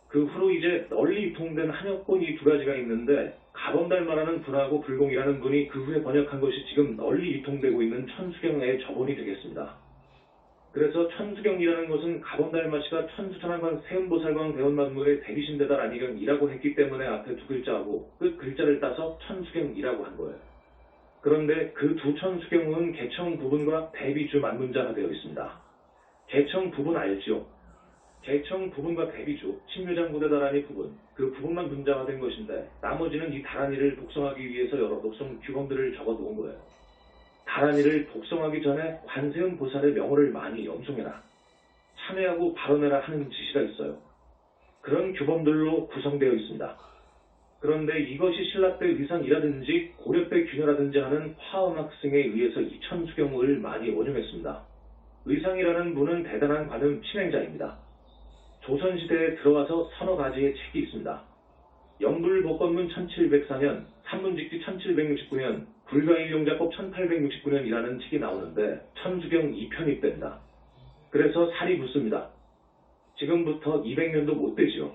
그 후로 이제 널리 유통된 한역본이 두 가지가 있는데 가범달마라는 분하고 불공이라는 분이 그 후에 번역한 것이 지금 널리 유통되고 있는 천수경의 저본이 되겠습니다. 그래서 천수경이라는 것은 가범달마씨가 천수천왕관 세음보살광 대원만물의 대비신대달 아니경이라고 했기 때문에 앞에 두 글자하고 끝 글자를 따서 천수경이라고 한 거예요. 그런데 그 두 천수경은 개청 부분과 대비주 만문자가 되어 있습니다. 개청 부분 알죠? 개청 부분과 대비주, 신묘장구대다라니 부분, 그 부분만 문자화된 것인데 나머지는 이 다라니를 독성하기 위해서 여러 독성 규범들을 적어 놓은 거예요. 다라니를 독성하기 전에 관세음 보살의 명호를 많이 염송해라, 참회하고 발언해라 하는 지시가 있어요. 그런 규범들로 구성되어 있습니다. 그런데 이것이 신라 때 의상이라든지 고려 때 균여라든지 하는 화엄학승에 의해서 이 천수경을 많이 원용했습니다. 의상이라는 분은 대단한 관음 신행자입니다. 조선시대에 들어와서 서너 가지의 책이 있습니다. 영불복권문 1704년, 산문직지 1769년, 불가일용자법 1869년이라는 책이 나오는데 천수경 2편이 뗍니다. 그래서 살이 붙습니다. 지금부터 200년도 못 되지요.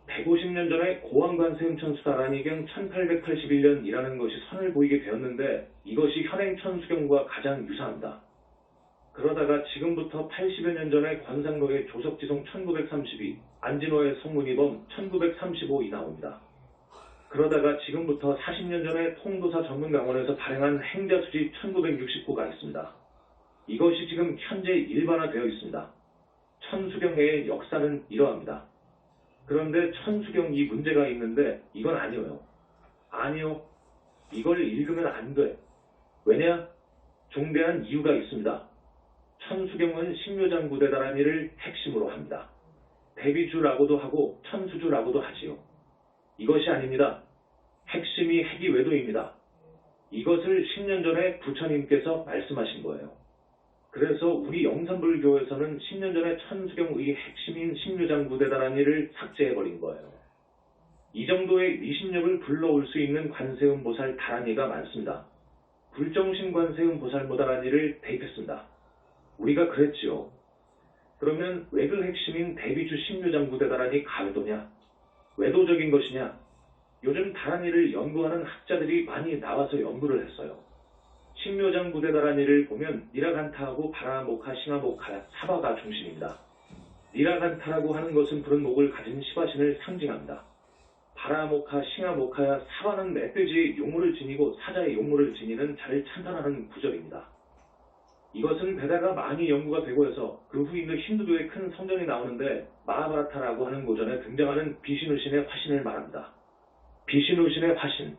150년 전에 고왕관세음천수다라니경 1881년이라는 것이 선을 보이게 되었는데 이것이 현행 천수경과 가장 유사합니다. 그러다가 지금부터 80여 년 전에 관상록의 조석지송 1932, 안진호의 성문이범 1935이 나옵니다. 그러다가 지금부터 40년 전에 통도사 전문강원에서 발행한 행자수지 1969가 있습니다. 이것이 지금 현재 일반화되어 있습니다. 천수경의 역사는 이러합니다. 그런데 천수경 이 문제가 있는데 이건 아니에요. 아니요. 이걸 읽으면 안 돼. 왜냐? 중대한 이유가 있습니다. 천수경은 신묘장구대다라니를 핵심으로 합니다. 대비주라고도 하고 천수주라고도 하지요. 이것이 아닙니다. 핵심이 핵이외도입니다. 이것을 10년 전에 부처님께서 말씀하신 거예요. 그래서 우리 영산불교에서는 10년 전에 천수경의 핵심인 신묘장구대다라니를 삭제해버린 거예요. 이 정도의 미신력을 불러올 수 있는 관세음보살 다라니가 많습니다. 불정신 관세음보살모다라니를 대입했습니다. 우리가 그랬지요. 그러면 왜 그 핵심인 대비주 신묘장구대다라니 가외도냐? 외도적인 것이냐? 요즘 다라니를 연구하는 학자들이 많이 나와서 연구를 했어요. 신묘장구대다라니를 보면 니라간타하고 바라모카, 싱하모카, 사바가 중심입니다. 니라간타라고 하는 것은 푸른 목을 가진 시바신을 상징합니다. 바라모카, 싱하모카야 사바는 멧돼지의 용모를 지니고 사자의 용모를 지니는 자를 찬탄하는 구절입니다. 이것은 베다가 많이 연구가 되고 해서 그 후 있는 힌두교의 큰 성전이 나오는데 마하바라타라고 하는 고전에 등장하는 비시누신의 화신을 말합니다. 비시누신의 화신,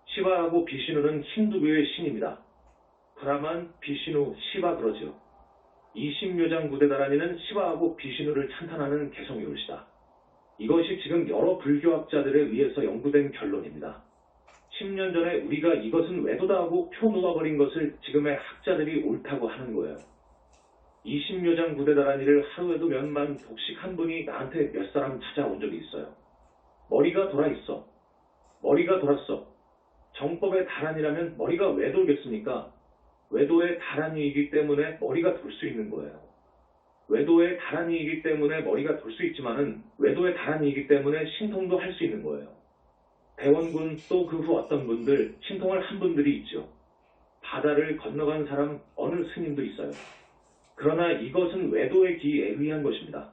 시바하고 비시누는 힌두교의 신입니다. 브라만, 비시누, 시바 그러죠. 이 신묘장구대다라니는 시바하고 비시누를 찬탄하는 개성이올시다. 이것이 지금 여러 불교학자들에 의해서 연구된 결론입니다. 10년 전에 우리가 이것은 외도다 하고 표 놓아버린 것을 지금의 학자들이 옳다고 하는 거예요. 이 신묘장구대다라니를 하루에도 몇만 독씩 한 분이 나한테 몇 사람 찾아온 적이 있어요. 머리가 돌아 있어. 머리가 돌았어. 정법의 다란이라면 머리가 왜 돌겠습니까? 외도의 다란이이기 때문에 머리가 돌 수 있는 거예요. 외도의 다란이이기 때문에 머리가 돌 수 있지만은 외도의 다란이이기 때문에 신통도 할 수 있는 거예요. 대원군 또 그 후 어떤 분들 신통을 한 분들이 있죠. 바다를 건너간 사람 어느 스님도 있어요. 그러나 이것은 외도의 기에 의한 것입니다.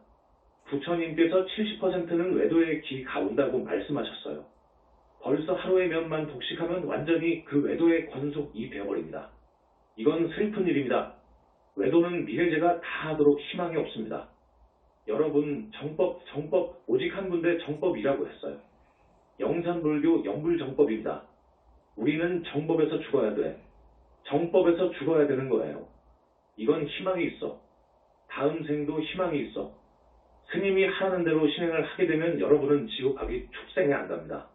부처님께서 70%는 외도의 기가 온다고 말씀하셨어요. 벌써 하루에 몇만 독식하면 완전히 그 외도의 권속이 되어버립니다. 이건 슬픈 일입니다. 외도는 미래제가 다 하도록 희망이 없습니다. 여러분 정법 오직 한 군데 정법이라고 했어요. 영산불교 영불정법입니다. 우리는 정법에서 죽어야 돼. 정법에서 죽어야 되는 거예요. 이건 희망이 있어. 다음 생도 희망이 있어. 스님이 하라는 대로 실행을 하게 되면 여러분은 지옥 가기 축생에 안 갑니다.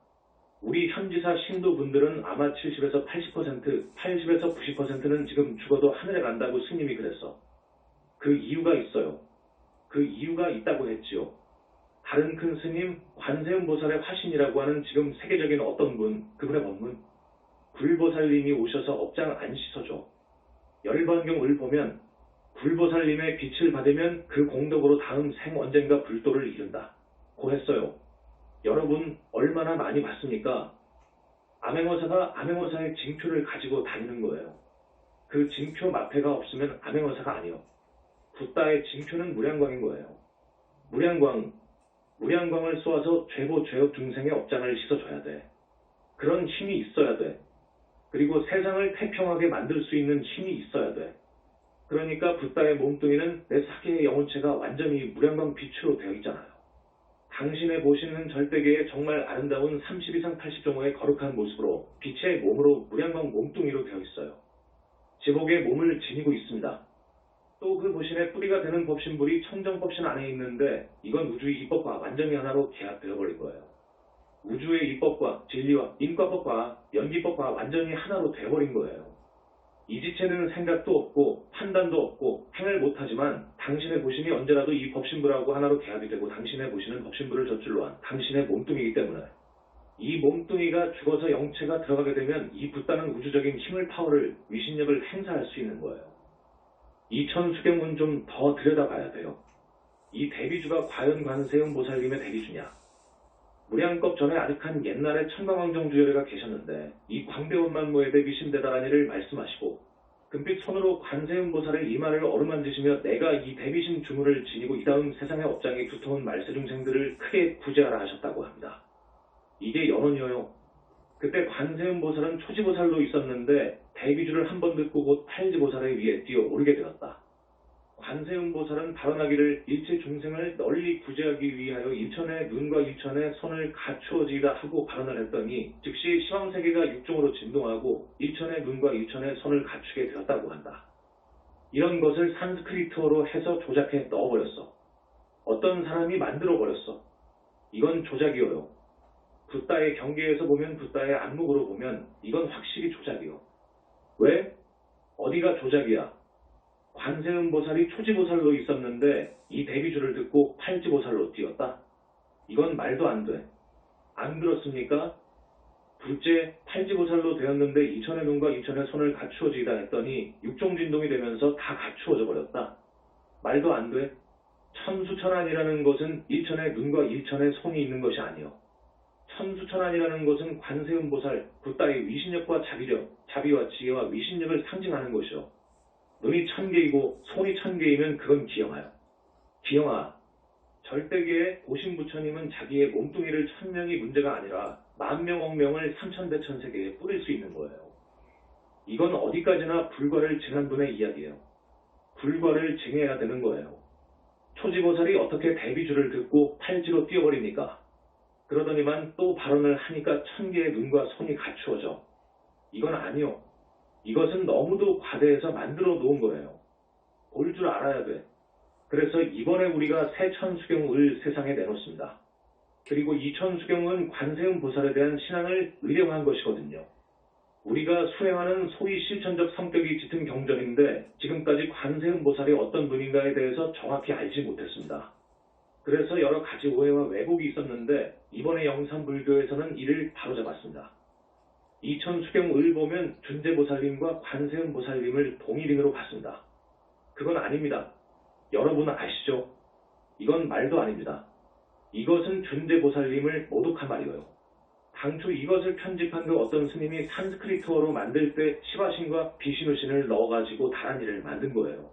우리 현지사 신도분들은 아마 70에서 80%, 80에서 90%는 지금 죽어도 하늘에 간다고 스님이 그랬어. 그 이유가 있어요. 그 이유가 있다고 했지요. 다른 큰 스님, 관세음보살의 화신이라고 하는 지금 세계적인 어떤 분, 그분의 법문, 굴보살님이 오셔서 업장 안 씻어줘. 열반경을 보면 굴보살님의 빛을 받으면 그 공덕으로 다음 생 언젠가 불도를 이룬다. 고 했어요. 여러분 얼마나 많이 봤습니까? 암행어사가 암행어사의 징표를 가지고 다니는 거예요. 그 징표 마패가 없으면 암행어사가 아니요. 붓다의 징표는 무량광인 거예요. 무량광을 쏘아서 죄보 죄업 중생의 업장을 씻어줘야 돼. 그런 힘이 있어야 돼. 그리고 세상을 태평하게 만들 수 있는 힘이 있어야 돼. 그러니까 붓다의 몸뚱이는 내 사계의 영혼체가 완전히 무량광 빛으로 되어 있잖아요. 당신의 보시는 절대계의 정말 아름다운 30 이상 80종호의 거룩한 모습으로 빛의 몸으로 무량광 몸뚱이로 되어 있어요. 제복의 몸을 지니고 있습니다. 또 그 보신의 뿌리가 되는 법신불이 청정법신 안에 있는데 이건 우주의 이법과 완전히 하나로 계합되어 버린 거예요. 우주의 이법과 진리와 인과법과 연기법과 완전히 하나로 되어버린 거예요. 이 지체는 생각도 없고 판단도 없고 행을 못하지만 당신의 보신이 언제라도 이 법신불하고 하나로 계합이 되고 당신의 보신은 법신불을 젖줄로 한 당신의 몸뚱이기 때문에 이 몸뚱이가 죽어서 영체가 들어가게 되면 이 붓다는 우주적인 힘을 파워를 위신력을 행사할 수 있는 거예요. 이 천수경은 좀 더 들여다봐야 돼요. 이 대비주가 과연 관세음 보살님의 대비주냐? 무량겁 전에 아득한 옛날에 천광왕정주열애가 계셨는데 이 광대원만모에 대비 신대다라니를 말씀하시고 금빛 손으로 관세음보살의 이마를 어루만지시며 내가 이 대비신 주문을 지니고 이 다음 세상의 업장이 두터운 말세중생들을 크게 구제하라 하셨다고 합니다. 이게 연원이어요. 그때 관세음보살은 초지보살로 있었는데 대비주를 한 번 듣고 곧 팔지보살의 위에 뛰어오르게 되었다. 관세음보살은 발언하기를 일체 중생을 널리 구제하기 위하여 일천의 눈과 일천의 손을 갖추어지다 하고 발언을 했더니 즉시 시황세계가 육종으로 진동하고 일천의 눈과 일천의 손을 갖추게 되었다고 한다. 이런 것을 산스크리트어로 해서 조작해 넣어버렸어. 어떤 사람이 만들어버렸어. 이건 조작이어요. 붓다의 경계에서 보면 붓다의 안목으로 보면 이건 확실히 조작이요. 왜? 어디가 조작이야? 관세음보살이 초지보살로 있었는데 이 대비주를 듣고 팔지보살로 뛰었다? 이건 말도 안 돼. 안 들었습니까? 둘째, 팔지보살로 되었는데 이천의 눈과 이천의 손을 갖추어지다 했더니 육종진동이 되면서 다 갖추어져 버렸다. 말도 안 돼. 천수천안이라는 것은 일천의 눈과 일천의 손이 있는 것이 아니요. 천수천안이라는 것은 관세음보살, 붓다의 위신력과 자비력, 자비와 지혜와 위신력을 상징하는 것이요. 눈이 1000개이고 손이 1000개이면 그건 기영아요. 기영아, 절대계의 고신부처님은 자기의 몸뚱이를 1000명이 문제가 아니라 만명 억명을 삼천대천세계에 뿌릴 수 있는 거예요. 이건 어디까지나 불과를 증한 분의 이야기예요. 불과를 증해야 되는 거예요. 초지보살이 어떻게 대비주를 듣고 팔지로 뛰어버립니까? 그러더니만 또 발언을 하니까 1000개의 눈과 손이 갖추어져. 이건 아니요. 이것은 너무도 과대해서 만들어 놓은 거예요. 올 줄 알아야 돼. 그래서 이번에 우리가 새 천수경을 세상에 내놓습니다. 그리고 이 천수경은 관세음 보살에 대한 신앙을 의뢰한 것이거든요. 우리가 수행하는 소위 실천적 성격이 짙은 경전인데 지금까지 관세음 보살이 어떤 분인가에 대해서 정확히 알지 못했습니다. 그래서 여러 가지 오해와 왜곡이 있었는데 이번에 영산불교에서는 이를 바로잡았습니다. 이 천수경을 보면 준재보살님과 관세음보살님을 동일인으로 봤습니다. 그건 아닙니다. 여러분은 아시죠? 이건 말도 아닙니다. 이것은 준재보살님을 모독한 말이에요. 당초 이것을 편집한 그 어떤 스님이 산스크리트어로 만들 때 시바신과 비시누신을 넣어가지고 다란이를 만든 거예요.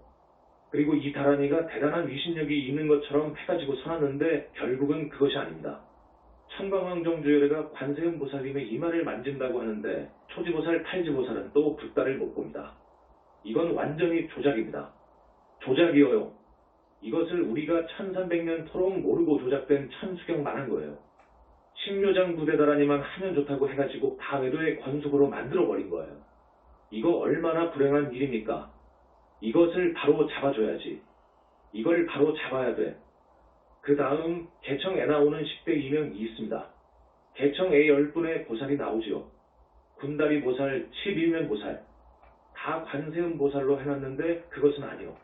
그리고 이 다란이가 대단한 위신력이 있는 것처럼 해가지고 써놨는데 결국은 그것이 아닙니다. 천광왕정주열애가 관세음보살님의 이마를 만진다고 하는데 초지보살, 팔지보살은 또 붓다를 못 봅니다. 이건 완전히 조작입니다. 조작이어요. 이것을 우리가 1300년 토록 모르고 조작된 천수경만 한 거예요. 식료장 부대다라니만 하면 좋다고 해가지고 다외도의 권속으로 만들어버린 거예요. 이거 얼마나 불행한 일입니까? 이것을 바로 잡아줘야지. 이걸 바로 잡아야 돼. 그 다음 개청에 나오는 10대 이명이 있습니다. 개청에 10분의 보살이 나오지요. 군다리 보살, 11면 보살. 다 관세음 보살로 해놨는데 그것은 아니요.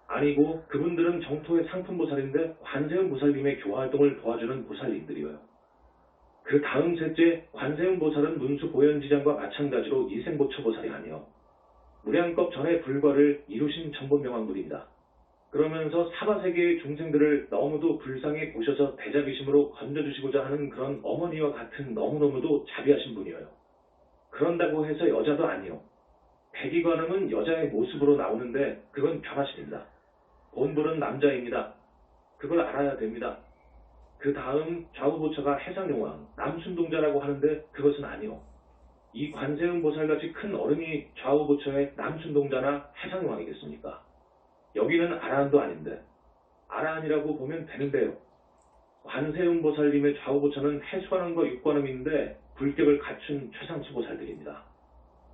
아니고 그분들은 정토의 상품 보살인데 관세음 보살님의 교화활동을 도와주는 보살님들이에요. 그 다음 셋째 관세음 보살은 문수 보현지장과 마찬가지로 일생보처 보살이 아니요. 무량겁 전의 불과를 이루신 정본명왕분입니다. 그러면서 사바세계의 중생들을 너무도 불쌍히 보셔서 대자비심으로 건져주시고자 하는 그런 어머니와 같은 너무너무도 자비하신 분이에요. 그런다고 해서 여자도 아니요. 백이관음은 여자의 모습으로 나오는데 그건 변화신입니다. 본불은 남자입니다. 그걸 알아야 됩니다. 그 다음 좌우보처가 해상용왕, 남순동자라고 하는데 그것은 아니요. 이 관세음 보살같이 큰 어른이 좌우보처의 남순동자나 해상용왕이겠습니까? 여기는 아라한도 아닌데 아라한이라고 보면 되는데요. 관세음 보살님의 좌우보처는 해수관음과 육관음인데 불격을 갖춘 최상수 보살들입니다.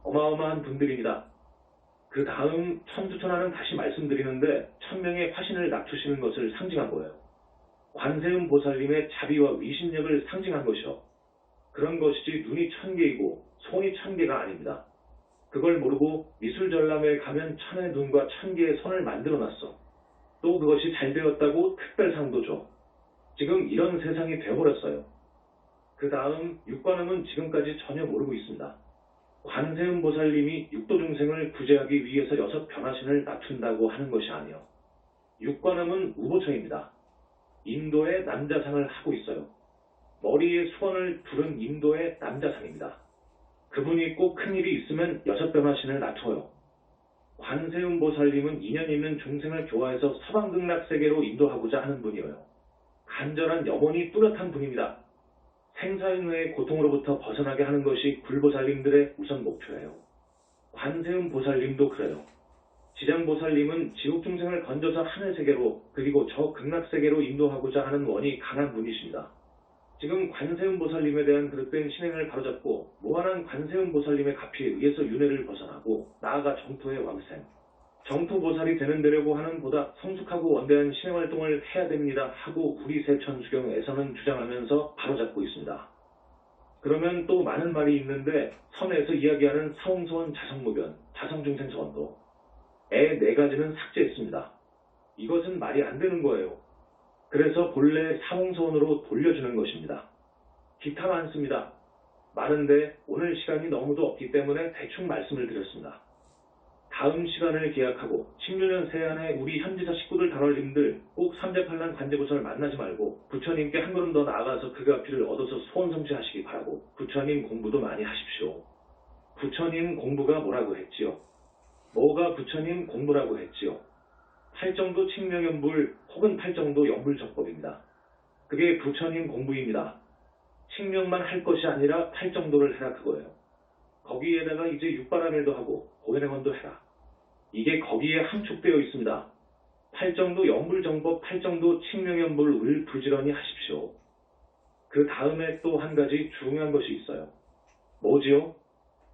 어마어마한 분들입니다. 그 다음 천수천하는 다시 말씀드리는데 천명의 화신을 낮추시는 것을 상징한 거예요. 관세음 보살님의 자비와 위신력을 상징한 것이요. 그런 것이지 눈이 1000개이고 손이 1000개가 아닙니다. 그걸 모르고 미술전람회에 가면 1000의 눈과 1000개의 손을 만들어놨어. 또 그것이 잘 되었다고 특별상도 줘. 지금 이런 세상이 되어버렸어요. 그 다음 육관음은 지금까지 전혀 모르고 있습니다. 관세음 보살님이 육도중생을 구제하기 위해서 6 변화신을 낮춘다고 하는 것이 아니요. 육관음은 우보처입니다. 인도의 남자상을 하고 있어요. 머리에 수건을 두른 인도의 남자상입니다. 그분이 꼭 큰일이 있으면 6 변화신을 낮춰요. 관세음 보살님은 인연 있는 중생을 교화해서 서방극락세계로 인도하고자 하는 분이에요. 간절한 염원이 뚜렷한 분입니다. 생사인후의 고통으로부터 벗어나게 하는 것이 굴보살님들의 우선 목표예요. 관세음 보살님도 그래요. 지장보살님은 지옥중생을 건져서 하늘세계로 그리고 저 극락세계로 인도하고자 하는 원이 강한 분이십니다. 지금 관세음 보살님에 대한 그릇된 신행을 바로잡고 무한한 관세음 보살님의 가피에 의해서 윤회를 벗어나고 나아가 정토의 왕생, 정토보살이 되는 데려고 하는 보다 성숙하고 원대한 신행활동을 해야 됩니다 하고 우리 세천수경에서는 주장하면서 바로잡고 있습니다. 그러면 또 많은 말이 있는데 선에서 이야기하는 사홍소원 자성무변, 자성중생소원도 애 4가지는 삭제했습니다. 이것은 말이 안 되는 거예요. 그래서 본래 사홍소원으로 돌려주는 것입니다. 기타 많습니다. 많은데 오늘 시간이 너무도 없기 때문에 대충 말씀을 드렸습니다. 다음 시간을 기약하고 16년 새해안에 우리 현지사 식구들 단월님들 꼭 삼재팔란 관제보살을 만나지 말고 부처님께 한 걸음 더 나아가서 그 가피를 얻어서 소원 성취하시기 바라고 부처님 공부도 많이 하십시오. 부처님 공부가 뭐라고 했지요? 뭐가 부처님 공부라고 했지요? 팔정도 칙명연불 혹은 팔정도 연불적법입니다. 그게 부처님 공부입니다. 칙명만 할 것이 아니라 팔정도를 해라 그거예요. 거기에다가 이제 육바라밀도 하고 고연행원도 해라. 이게 거기에 함축되어 있습니다. 팔정도 연불정법, 팔정도 칙명연불을 부지런히 하십시오. 그 다음에 또 한 가지 중요한 것이 있어요. 뭐지요?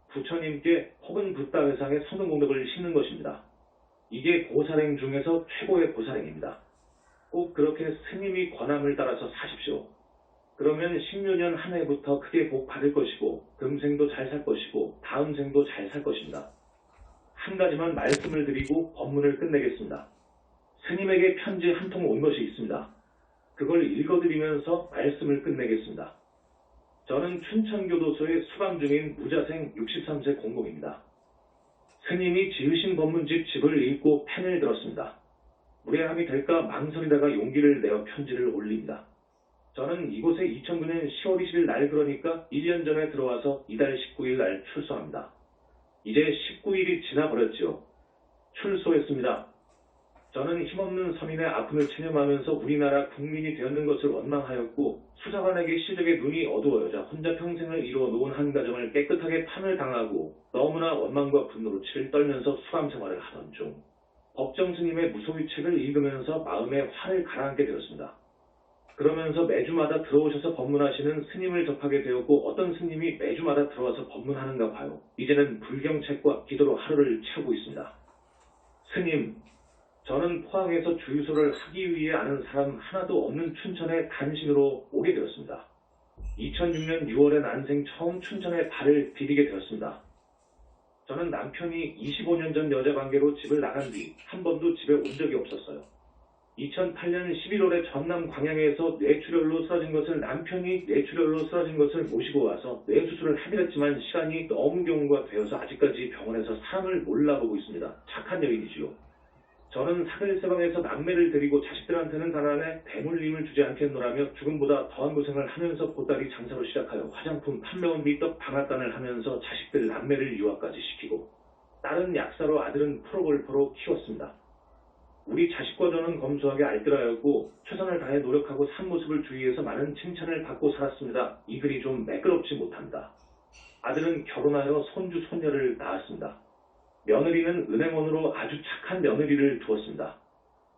부처님께 혹은 붓다회상에 성등공덕을 심는 것입니다. 이게 보살행 중에서 최고의 보살행입니다. 꼭 그렇게 스님이 권함을 따라서 사십시오. 그러면 16년 한 해부터 크게 복 받을 것이고 금생도 잘 살 것이고 다음 생도 잘 살 것입니다. 한 가지만 말씀을 드리고 법문을 끝내겠습니다. 스님에게 편지 한 통 온 것이 있습니다. 그걸 읽어드리면서 말씀을 끝내겠습니다. 저는 춘천교도소에 수감 중인 무자생 63세 공공입니다. 스님이 지으신 법문집 집을 읽고 펜을 들었습니다. 무례함이 될까 망설이다가 용기를 내어 편지를 올립니다. 저는 이곳에 2009년 10월 20일 날 그러니까 1년 전에 들어와서 이달 19일 날 출소합니다. 이제 19일이 지나버렸지요. 출소했습니다. 저는 힘없는 서민의 아픔을 체념하면서 우리나라 국민이 되었는 것을 원망하였고 수사관에게 실력의 눈이 어두워여자 혼자 평생을 이루어 놓은 한 가정을 깨끗하게 판을 당하고 너무나 원망과 분노로 치를 떨면서 수감 생활을 하던 중 법정 스님의 무소위 책을 읽으면서 마음에 화를 가라앉게 되었습니다. 그러면서 매주마다 들어오셔서 법문하시는 스님을 접하게 되었고 어떤 스님이 매주마다 들어와서 법문하는가 봐요. 이제는 불경책과 기도로 하루를 채우고 있습니다. 스님, 저는 포항에서 주유소를 하기 위해 아는 사람 하나도 없는 춘천에 단신으로 오게 되었습니다. 2006년 6월에 난생 처음 춘천에 발을 디디게 되었습니다. 저는 남편이 25년 전 여자 관계로 집을 나간 뒤 한 번도 집에 온 적이 없었어요. 2008년 11월에 전남 광양에서 뇌출혈로 쓰러진 것을 남편이 뇌출혈로 쓰러진 것을 모시고 와서 뇌수술을 하긴 했지만 시간이 너무 경과가 되어서 아직까지 병원에서 사람을 몰라보고 있습니다. 착한 여인이지요. 저는 사글세방에서 남매를 데리고 자식들한테는 가난해 대물림을 주지 않겠노라며 죽음보다 더한 고생을 하면서 보따리 장사로 시작하여 화장품 판매원 미떡 방앗간을 하면서 자식들 남매를 유학까지 시키고 딸은 약사로 아들은 프로골퍼로 키웠습니다. 우리 자식과 저는 검소하게 알뜰하였고 최선을 다해 노력하고 산 모습을 주위에서 많은 칭찬을 받고 살았습니다. 이 글이 좀 매끄럽지 못합니다. 아들은 결혼하여 손주 손녀를 낳았습니다. 며느리는 은행원으로 아주 착한 며느리를 두었습니다.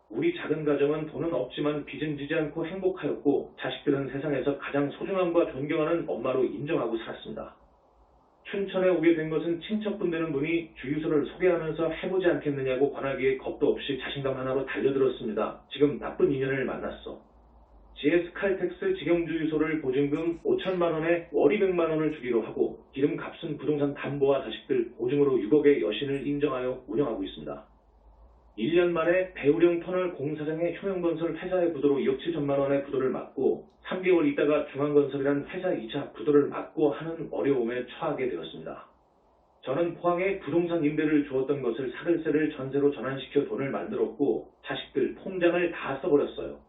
우리 작은 가정은 돈은 없지만 빚은 지지 않고 행복하였고 자식들은 세상에서 가장 소중함과 존경하는 엄마로 인정하고 살았습니다. 춘천에 오게 된 것은 친척분 되는 분이 주유소를 소개하면서 해보지 않겠느냐고 권하기에 겁도 없이 자신감 하나로 달려들었습니다. 지금 나쁜 인연을 만났어. GS 칼텍스 직영주유소를 보증금 5천만 원에 월 200만 원을 주기로 하고 기름값은 부동산 담보와 자식들 보증으로 6억의 여신을 인정하여 운영하고 있습니다. 1년 만에 배우령 터널 공사장의 효명건설 회사의 부도로 2억 7천만 원의 부도를 맞고 3개월 있다가 중앙건설이란 회사 2차 부도를 맞고 하는 어려움에 처하게 되었습니다. 저는 포항에 부동산 임대를 주었던 것을 사글세를 전세로 전환시켜 돈을 만들었고 자식들 통장을 다 써버렸어요.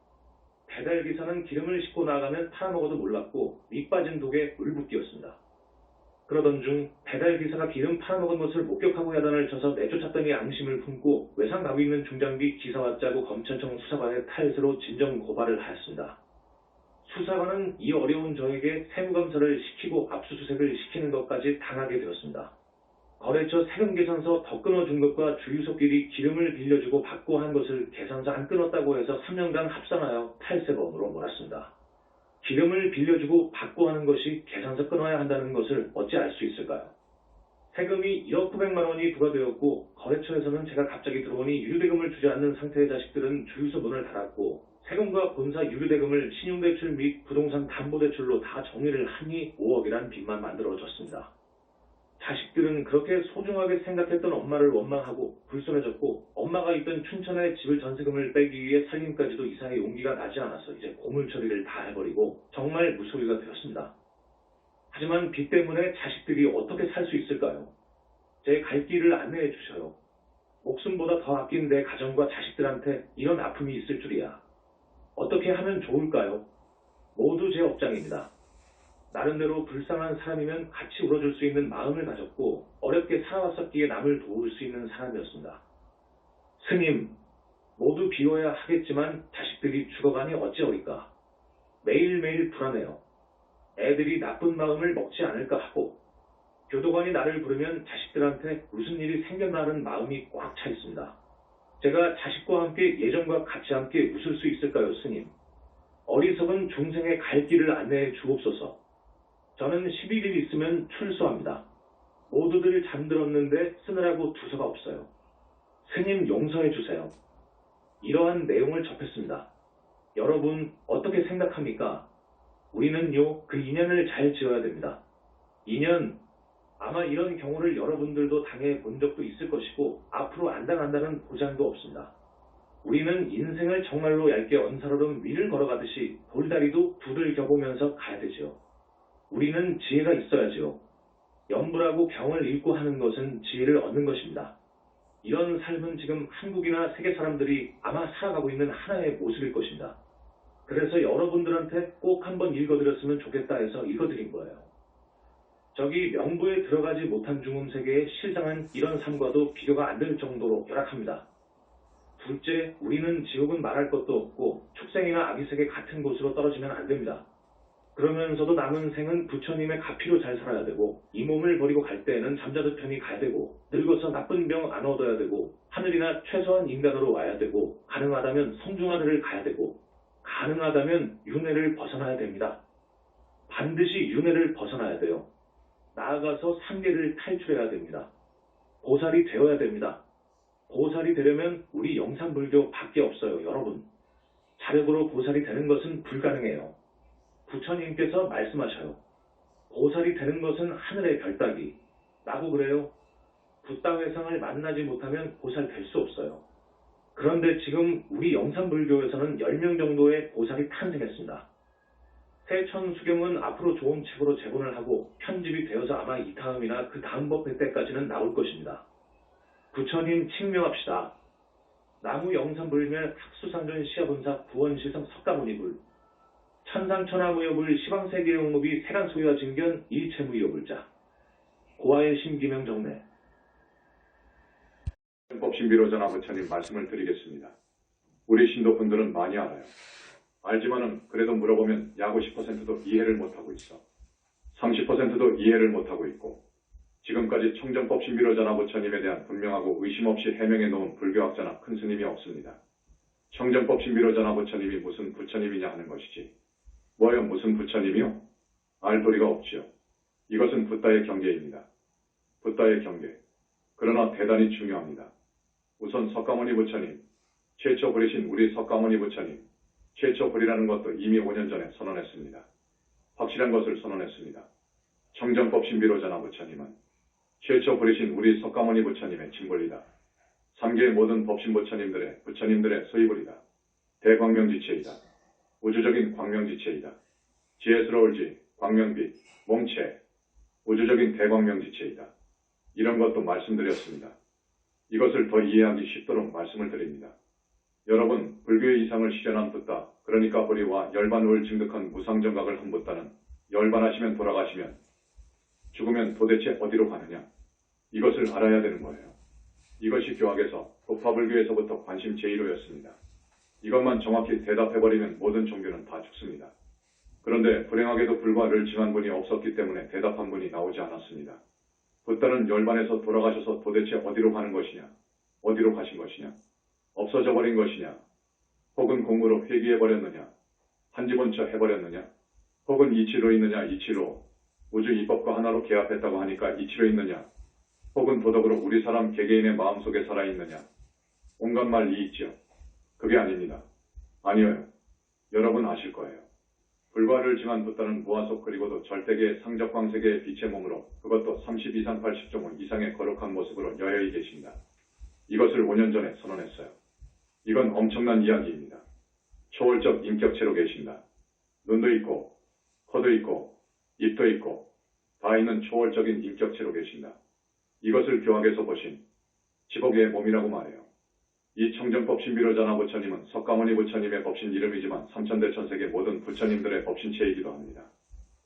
배달기사는 기름을 싣고 나가면 팔아먹어도 몰랐고 밑 빠진 독에 물붓기였습니다. 그러던 중 배달기사가 기름 팔아먹은 것을 목격하고 야단을 쳐서 내쫓았더니 앙심을 품고 외상 가고 있는 중장비 기사와 짜고 검찰청 수사관의 탈세로 진정 고발을 하였습니다. 수사관은 이 어려운 저에게 세무감사를 시키고 압수수색을 시키는 것까지 당하게 되었습니다. 거래처 세금계산서 더 끊어준 것과 주유소끼리 기름을 빌려주고 받고 한 것을 계산서 안 끊었다고 해서 3년간 합산하여 탈세범으로 몰았습니다. 기름을 빌려주고 받고 하는 것이 계산서 끊어야 한다는 것을 어찌 알 수 있을까요? 세금이 1억 900만 원이 부과되었고 거래처에서는 제가 갑자기 들어오니 유류대금을 주지 않는 상태의 자식들은 주유소 문을 닫았고 세금과 본사 유류대금을 신용대출 및 부동산 담보대출로 다 정리를 하니 5억이란 빚만 만들어졌습니다. 자식들은 그렇게 소중하게 생각했던 엄마를 원망하고 불손해졌고 엄마가 있던 춘천에 집을 전세금을 빼기 위해 살림까지도 이사의 용기가 나지 않아서 이제 고물 처리를 다 해버리고 정말 무소리가 되었습니다. 하지만 빚 때문에 자식들이 어떻게 살 수 있을까요? 제 갈 길을 안내해 주셔요. 목숨보다 더 아낀 내 가정과 자식들한테 이런 아픔이 있을 줄이야. 어떻게 하면 좋을까요? 모두 제 업장입니다. 나름대로 불쌍한 사람이면 같이 울어줄 수 있는 마음을 가졌고 어렵게 살아왔었기에 남을 도울 수 있는 사람이었습니다. 스님, 모두 비워야 하겠지만 자식들이 죽어가니 어찌하리까. 매일매일 불안해요. 애들이 나쁜 마음을 먹지 않을까 하고 교도관이 나를 부르면 자식들한테 무슨 일이 생겼나 하는 마음이 꽉 차 있습니다. 제가 자식과 함께 예전과 같이 함께 웃을 수 있을까요, 스님? 어리석은 중생의 갈 길을 안내해 주옵소서. 저는 11일 있으면 출소합니다. 모두들 잠들었는데 쓰느라고 두서가 없어요. 스님 용서해 주세요. 이러한 내용을 접했습니다. 여러분 어떻게 생각합니까? 우리는요 그 인연을 잘 지어야 됩니다. 인연, 아마 이런 경우를 여러분들도 당해 본 적도 있을 것이고 앞으로 안 당한다는 보장도 없습니다. 우리는 인생을 정말로 얇게 언사로름 위를 걸어가듯이 돌다리도 두들겨보면서 가야 되지요. 우리는 지혜가 있어야지요. 염불하고 경을 읽고 하는 것은 지혜를 얻는 것입니다. 이런 삶은 지금 한국이나 세계 사람들이 아마 살아가고 있는 하나의 모습일 것입니다. 그래서 여러분들한테 꼭 한번 읽어드렸으면 좋겠다 해서 읽어드린 거예요. 저기 명부에 들어가지 못한 중음 세계의 실상은 이런 삶과도 비교가 안 될 정도로 열악합니다. 둘째, 우리는 지옥은 말할 것도 없고 축생이나 아기색의 같은 곳으로 떨어지면 안 됩니다. 그러면서도 남은 생은 부처님의 가피로 잘 살아야 되고 이 몸을 버리고 갈 때에는 잠자도 편히 가야 되고 늙어서 나쁜 병 안 얻어야 되고 하늘이나 최소한 인간으로 와야 되고 가능하다면 성중하늘을 가야 되고 가능하다면 윤회를 벗어나야 됩니다. 반드시 윤회를 벗어나야 돼요. 나아가서 상계를 탈출해야 됩니다. 보살이 되어야 됩니다. 보살이 되려면 우리 영산불교 밖에 없어요, 여러분. 자력으로 보살이 되는 것은 불가능해요. 부처님께서 말씀하셔요. 보살이 되는 것은 하늘의 별 따기. 라고 그래요. 붓다회상을 만나지 못하면 보살 될 수 없어요. 그런데 지금 우리 영산불교에서는 10명 정도의 보살이 탄생했습니다. 세천수경은 앞으로 좋은 책으로 제본을 하고 편집이 되어서 아마 이 다음이나 그 다음 법회 때까지는 나올 것입니다. 부처님 칭명합시다. 나무 영산불멸 학수상전 시아본사 구원시성 석가모니불 천상천하무여불 시방세계영무비 세간소유와 증견 일체무여불자 고아의 심기명 정례 법신비로전화 부처님 말씀을 드리겠습니다. 우리 신도분들은 많이 알아요. 알지만은 그래도 물어보면 약 50%도 이해를 못하고 있어. 30%도 이해를 못하고 있고 지금까지 청정법신비로전화 부처님에 대한 분명하고 의심 없이 해명해 놓은 불교학자나 큰 스님이 없습니다. 청정법신비로전화 부처님이 무슨 부처님이냐 하는 것이지. 뭐요 무슨 부처님이요? 알 도리가 없지요. 이것은 붓다의 경계입니다. 붓다의 경계. 그러나 대단히 중요합니다. 우선 석가모니 부처님, 최초 부리신 우리 석가모니 부처님, 최초 부리라는 것도 이미 5년 전에 선언했습니다. 확실한 것을 선언했습니다. 청정법신비로전화 부처님은 최초 부리신 우리 석가모니 부처님의 진불이다. 3계의 모든 법신 부처님들의 소이불이다. 대광명지체이다. 우주적인 광명지체이다. 지혜스러울지 광명빛, 몽체, 우주적인 대광명지체이다. 이런 것도 말씀드렸습니다. 이것을 더 이해하기 쉽도록 말씀을 드립니다. 여러분, 불교의 이상을 실현한 붓다, 그러니까 보리와 열반을 증득한 무상정각을 한 붓다는 열반하시면 돌아가시면 죽으면 도대체 어디로 가느냐? 이것을 알아야 되는 거예요. 이것이 교학에서 법화불교에서부터 관심 제1호였습니다. 이것만 정확히 대답해버리면 모든 종교는 다 죽습니다. 그런데 불행하게도 불과를 증한 분이 없었기 때문에 대답한 분이 나오지 않았습니다. 붓다는 열반에서 돌아가셔서 도대체 어디로 가는 것이냐? 어디로 가신 것이냐? 없어져 버린 것이냐? 혹은 공무로 회귀해버렸느냐? 한지본처 해버렸느냐? 혹은 이치로 있느냐? 이치로 우주 이법과 하나로 개합했다고 하니까 이치로 있느냐? 혹은 도덕으로 우리 사람 개개인의 마음속에 살아있느냐? 온갖 말이 있지요. 그게 아닙니다. 아니에요. 여러분 아실 거예요. 불과를 증한 붓다는 무아속 그리고도 절대계의 상적광세계의 빛의 몸으로 그것도 30 이상 80종 이상의 거룩한 모습으로 여여히 계십니다. 이것을 5년 전에 선언했어요. 이건 엄청난 이야기입니다. 초월적 인격체로 계신다. 눈도 있고 코도 있고 입도 있고 다 있는 초월적인 인격체로 계신다. 이것을 교학에서 보신 지복의 몸이라고 말해요. 이 청정법신비로전화 부처님은 석가모니 부처님의 법신 이름이지만 삼천대천세계 모든 부처님들의 법신체이기도 합니다.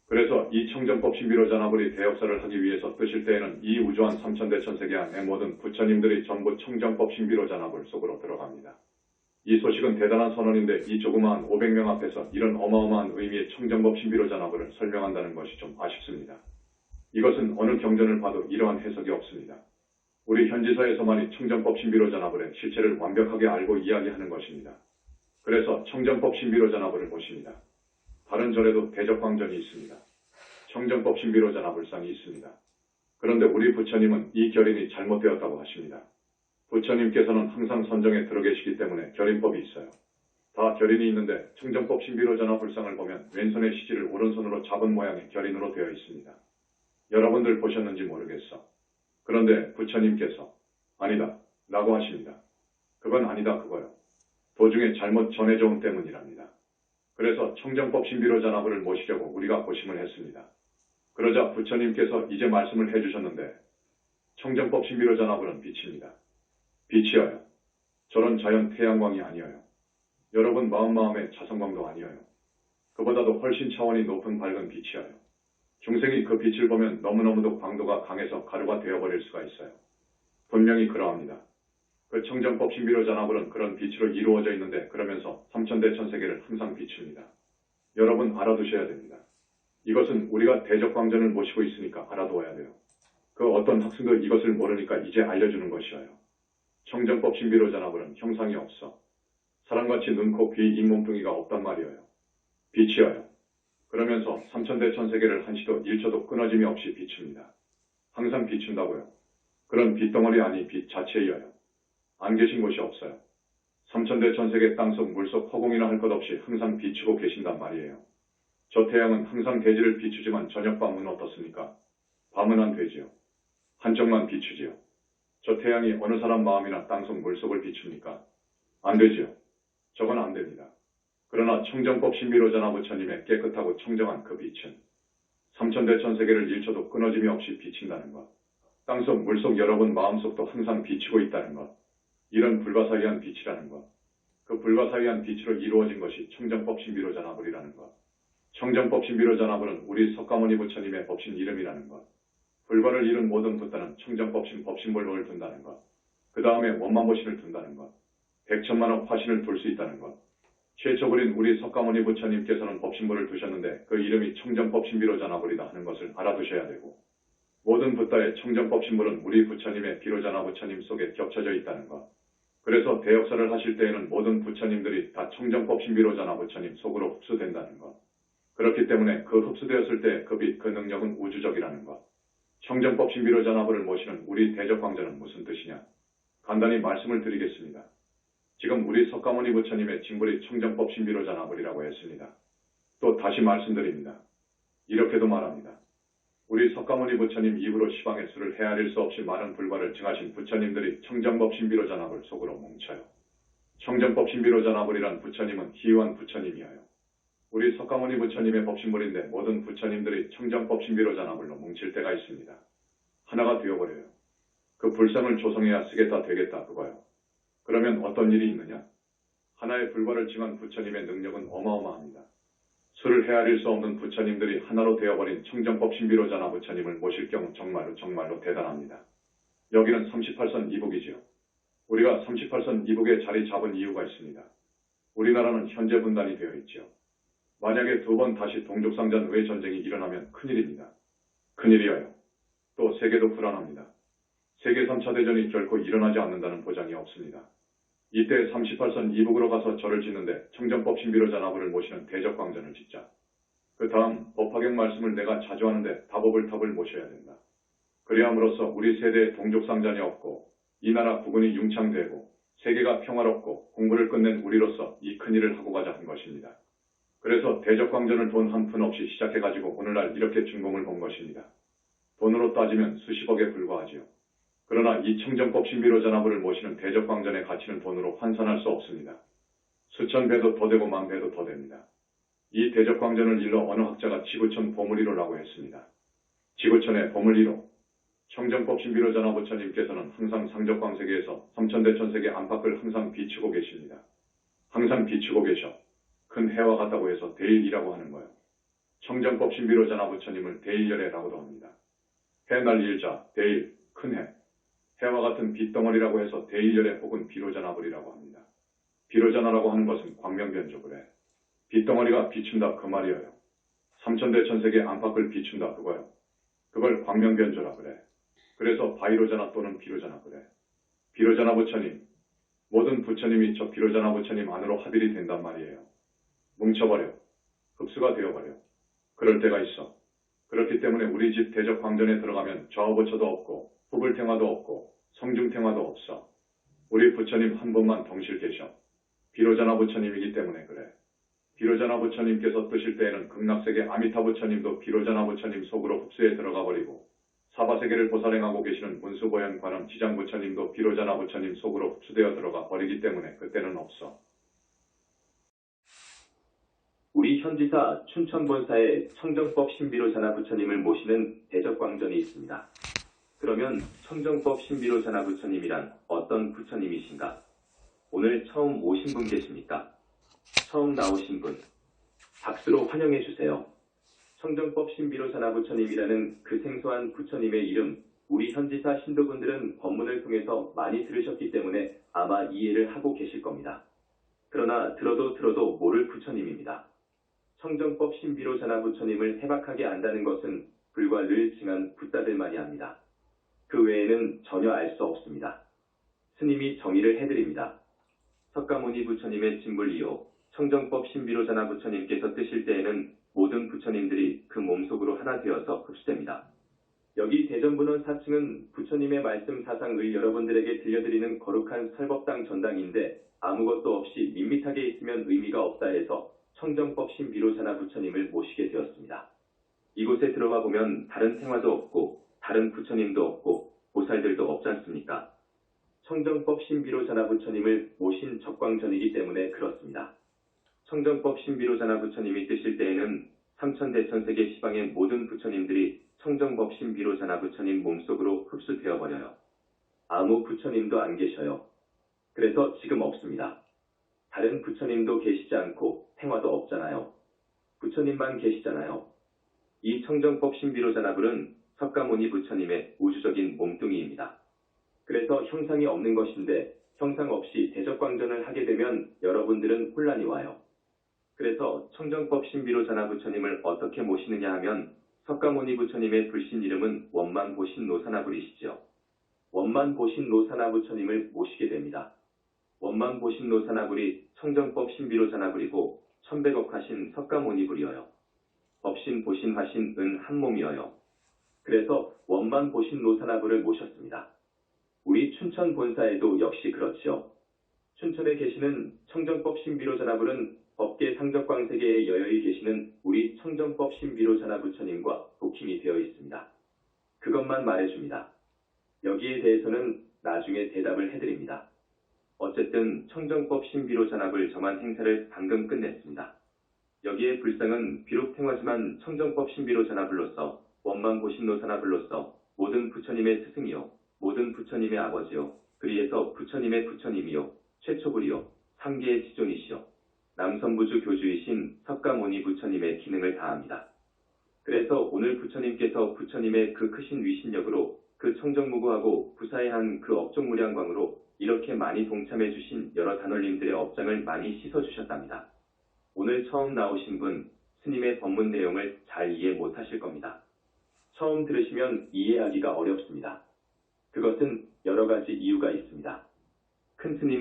그래서 이 청정법신비로전화불이 대역사를 하기 위해서 뜨실 때에는 이 우주한 삼천대천세계 안에 모든 부처님들이 전부 청정법신비로전화불 속으로 들어갑니다. 이 소식은 대단한 선언인데 이 조그마한 500명 앞에서 이런 어마어마한 의미의 청정법신비로전화불을 설명한다는 것이 좀 아쉽습니다. 이것은 어느 경전을 봐도 이러한 해석이 없습니다. 우리 현지사에서만이 청정법신비로전화불의 실체를 완벽하게 알고 이야기하는 것입니다. 그래서 청정법신비로전화불을 모십니다. 다른 절에도 대적광전이 있습니다. 청정법신비로전화불상이 있습니다. 그런데 우리 부처님은 이 결인이 잘못되었다고 하십니다. 부처님께서는 항상 선정에 들어 계시기 때문에 결인법이 있어요. 다 결인이 있는데 청정법신비로전화불상을 보면 왼손의 시지를 오른손으로 잡은 모양의 결인으로 되어 있습니다. 여러분들 보셨는지 모르겠어. 그런데 부처님께서 아니다 라고 하십니다. 그건 아니다 그거요. 도중에 잘못 전해져온 때문이랍니다. 그래서 청정법신비로전화불을 모시려고 우리가 고심을 했습니다. 그러자 부처님께서 이제 말씀을 해주셨는데 청정법신비로전화불은 빛입니다. 빛이어요. 저런 자연 태양광이 아니어요. 여러분 마음의 자성광도 아니어요. 그보다도 훨씬 차원이 높은 밝은 빛이어요. 중생이 그 빛을 보면 너무너무도 광도가 강해서 가루가 되어버릴 수가 있어요. 분명히 그러합니다. 그 청정법신비로전화불은 그런 빛으로 이루어져 있는데 그러면서 삼천대천세계를 항상 비춥니다. 여러분 알아두셔야 됩니다. 이것은 우리가 대적광전을 모시고 있으니까 알아두어야 돼요. 그 어떤 학생도 이것을 모르니까 이제 알려주는 것이어요. 청정법신비로전화불은 형상이 없어. 사람같이 눈, 코, 귀, 잇몸뚱이가 없단 말이에요. 빛이어요. 그러면서 삼천대천세계를 한시도 일초도 끊어짐이 없이 비춥니다. 항상 비춘다고요. 그런 빛덩어리 아니 빛 자체이어요. 안 계신 곳이 없어요. 삼천대천세계 땅속 물속 허공이나 할 것 없이 항상 비추고 계신단 말이에요. 저 태양은 항상 대지를 비추지만 저녁 밤은 어떻습니까? 밤은 안 되지요. 한쪽만 비추지요. 저 태양이 어느 사람 마음이나 땅속 물속을 비춥니까? 안 되지요. 저건 안 됩니다. 그러나 청정법 신비로자나 부처님의 깨끗하고 청정한 그 빛은 삼천대천세계를 일초도 끊어짐이 없이 비친다는 것. 땅속 물속 여러분 마음속도 항상 비추고 있다는 것. 이런 불가사의한 빛이라는 것. 그 불가사의한 빛으로 이루어진 것이 청정법 신비로자나불이라는 것. 청정법 신비로자나불은 우리 석가모니 부처님의 법신 이름이라는 것. 불과를 이룬 모든 붓다는 청정법신 법신불복을 둔다는 것. 그 다음에 원만보신을 둔다는 것. 백천만억 화신을 둘 수 있다는 것. 최초불인 우리 석가모니 부처님께서는 법신불을 두셨는데 그 이름이 청정법신비로자나불이다 하는 것을 알아두셔야 되고, 모든 붓다의 청정법신불은 우리 부처님의 비로자나 부처님 속에 겹쳐져 있다는 것. 그래서 대역사를 하실 때에는 모든 부처님들이 다 청정법신비로자나 부처님 속으로 흡수된다는 것. 그렇기 때문에 그 흡수되었을 때 그 빛, 그 능력은 우주적이라는 것. 청정법신비로자나불을 모시는 우리 대적광자는 무슨 뜻이냐? 간단히 말씀을 드리겠습니다. 지금 우리 석가모니 부처님의 징불이 청정법신비로자나불이라고 했습니다. 또 다시 말씀드립니다. 이렇게도 말합니다. 우리 석가모니 부처님 이후로 시방의 수를 헤아릴 수 없이 많은 불과를 증하신 부처님들이 청정법신비로자나불 속으로 뭉쳐요. 청정법신비로자나불이란 부처님은 희유한 부처님이어요. 우리 석가모니 부처님의 법신불인데 모든 부처님들이 청정법신비로자나불로 뭉칠 때가 있습니다. 하나가 되어버려요. 그 불상을 조성해야 쓰겠다 되겠다 그거요. 그러면 어떤 일이 있느냐? 하나의 불과를 증한 부처님의 능력은 어마어마합니다. 수를 헤아릴 수 없는 부처님들이 하나로 되어버린 청정법신비로자나 부처님을 모실 경우 정말로 대단합니다. 여기는 38선 이북이지요. 우리가 38선 이북에 자리 잡은 이유가 있습니다. 우리나라는 현재 분단이 되어 있지요. 만약에 두 번 다시 동족상잔 외 전쟁이 일어나면 큰일입니다. 큰일이어요. 또 세계도 불안합니다. 세계 3차 대전이 결코 일어나지 않는다는 보장이 없습니다. 이때 38선 이북으로 가서 절을 짓는데 청정법 신비로자나불을 모시는 대적광전을 짓자. 그 다음 법화경 말씀을 내가 자주 하는데 다보불탑을 모셔야 된다. 그리함으로써 우리 세대에 동족상잔이 없고 이 나라 국군이 융창되고 세계가 평화롭고 공부를 끝낸 우리로서 이 큰일을 하고 가자 한 것입니다. 그래서 대적광전을 돈 한 푼 없이 시작해가지고 오늘날 이렇게 준공을 본 것입니다. 돈으로 따지면 수십억에 불과하지요. 그러나 이 청정법 신비로자나불을 모시는 대적광전의 가치는 돈으로 환산할 수 없습니다. 수천 배도 더 되고 만 배도 더 됩니다. 이 대적광전을 일러 어느 학자가 지구촌 보물이로라고 했습니다. 지구촌의 보물 1호. 청정법 신비로자나 부처님께서는 항상 상적광세계에서 삼천대천세계 안팎을 항상 비추고 계십니다. 항상 비추고 계셔. 큰 해와 같다고 해서 대일이라고 하는 거예요. 청정법 신비로자나 부처님을 대일열애라고도 합니다. 해 날릴 자, 대일, 큰 해. 해와 같은 빛덩어리라고 해서 대일열애 혹은 비로자나불이라고 합니다. 비로자나라고 하는 것은 광명변조 그래. 빛덩어리가 비춘다 그 말이에요. 삼천대천세계 안팎을 비춘다 그거요. 그걸 광명변조라 그래. 그래서 바이로자나 또는 비로자나 그래. 비로자나 부처님, 모든 부처님이 저 비로자나 부처님 안으로 합일이 된단 말이에요. 뭉쳐버려. 흡수가 되어버려. 그럴 때가 있어. 그렇기 때문에 우리 집 대적광전에 들어가면 좌우부처도 없고 후불탱화도 없고 성중탱화도 없어. 우리 부처님 한 분만 동실 계셔. 비로자나 부처님이기 때문에 그래. 비로자나 부처님께서 뜨실 때에는 극락세계 아미타 부처님도 비로자나 부처님 속으로 흡수해 들어가 버리고 사바세계를 보살행하고 계시는 문수보현 관음 지장 부처님도 비로자나 부처님 속으로 흡수되어 들어가 버리기 때문에 그때는 없어. 우리 현지사 춘천본사에 청정법 신비로자나 부처님을 모시는 대적광전이 있습니다. 그러면 청정법 신비로자나 부처님이란 어떤 부처님이신가? 오늘 처음 오신 분 계십니까? 처음 나오신 분, 박수로 환영해 주세요. 청정법 신비로자나 부처님이라는 그 생소한 부처님의 이름, 우리 현지사 신도분들은 법문을 통해서 많이 들으셨기 때문에 아마 이해를 하고 계실 겁니다. 그러나 들어도 모를 부처님입니다. 청정법 신비로자나 부처님을 해박하게 안다는 것은 불과 늘 증한 붓다들만이 합니다. 그 외에는 전혀 알 수 없습니다. 스님이 정의를 해드립니다. 석가모니 부처님의 진불이요 청정법 신비로자나 부처님께서 뜨실 때에는 모든 부처님들이 그 몸속으로 하나 되어서 흡수됩니다. 여기 대전분원 4층은 부처님의 말씀 사상을 여러분들에게 들려드리는 거룩한 설법당 전당인데 아무것도 없이 밋밋하게 있으면 의미가 없다 해서 청정법 신비로자나 부처님을 모시게 되었습니다. 이곳에 들어가 보면 다른 생화도 없고 다른 부처님도 없고 보살들도 없지 않습니까? 청정법 신비로자나 부처님을 모신 적광전이기 때문에 그렇습니다. 청정법 신비로자나 부처님이 뜨실 때에는 삼천대천세계 시방의 모든 부처님들이 청정법 신비로자나 부처님 몸속으로 흡수되어 버려요. 아무 부처님도 안 계셔요. 그래서 지금 없습니다. 다른 부처님도 계시지 않고 행화도 없잖아요. 부처님만 계시잖아요. 이 청정법 신비로자나불은 석가모니 부처님의 우주적인 몸뚱이입니다. 그래서 형상이 없는 것인데 형상 없이 대적광전을 하게 되면 여러분들은 혼란이 와요. 그래서 청정법 신비로자나 부처님을 어떻게 모시느냐 하면 석가모니 부처님의 불신 이름은 원만보신노사나불이시죠. 원만보신노사나 부처님을 모시게 됩니다. 원만보신노사나불이 청정법 신비로자나불이고 천백억하신 석가모니불이어요. 법신 보신하신 은 한몸이어요. 그래서 원만보신노사나불을 모셨습니다. 우리 춘천 본사에도 역시 그렇지요. 춘천에 계시는 청정법 신비로자나불은 법계 상적광세계에 여여히 계시는 우리 청정법 신비로자나 부처님과 도킹이 되어 있습니다. 그것만 말해줍니다. 여기에 대해서는 나중에 대답을 해드립니다. 어쨌든 청정법 신비로자나불 저만 행사를 방금 끝냈습니다. 여기에 불상은 비록 행화지만 청정법 신비로자나불로서 원만보신노사나불로서 모든 부처님의 스승이요 모든 부처님의 아버지요 그리에서 부처님의 부처님이요 최초불이요 3계의 지존이시요 남선부주 교주이신 석가모니 부처님의 기능을 다합니다. 그래서 오늘 부처님께서 부처님의 그 크신 위신력으로 그 청정무구하고 부사의한 그 업종무량광으로 이렇게 많이 동참해 주신 여러 단원님들의 업장을 많이 씻어주셨답니다. 오늘 처음 나오신 분 스님의 법문 내용을 잘 이해 못하실 겁니다. 처음 들으시면 이해하기가 어렵습니다. 그것은 여러 가지 이유가 있습니다. 큰 스님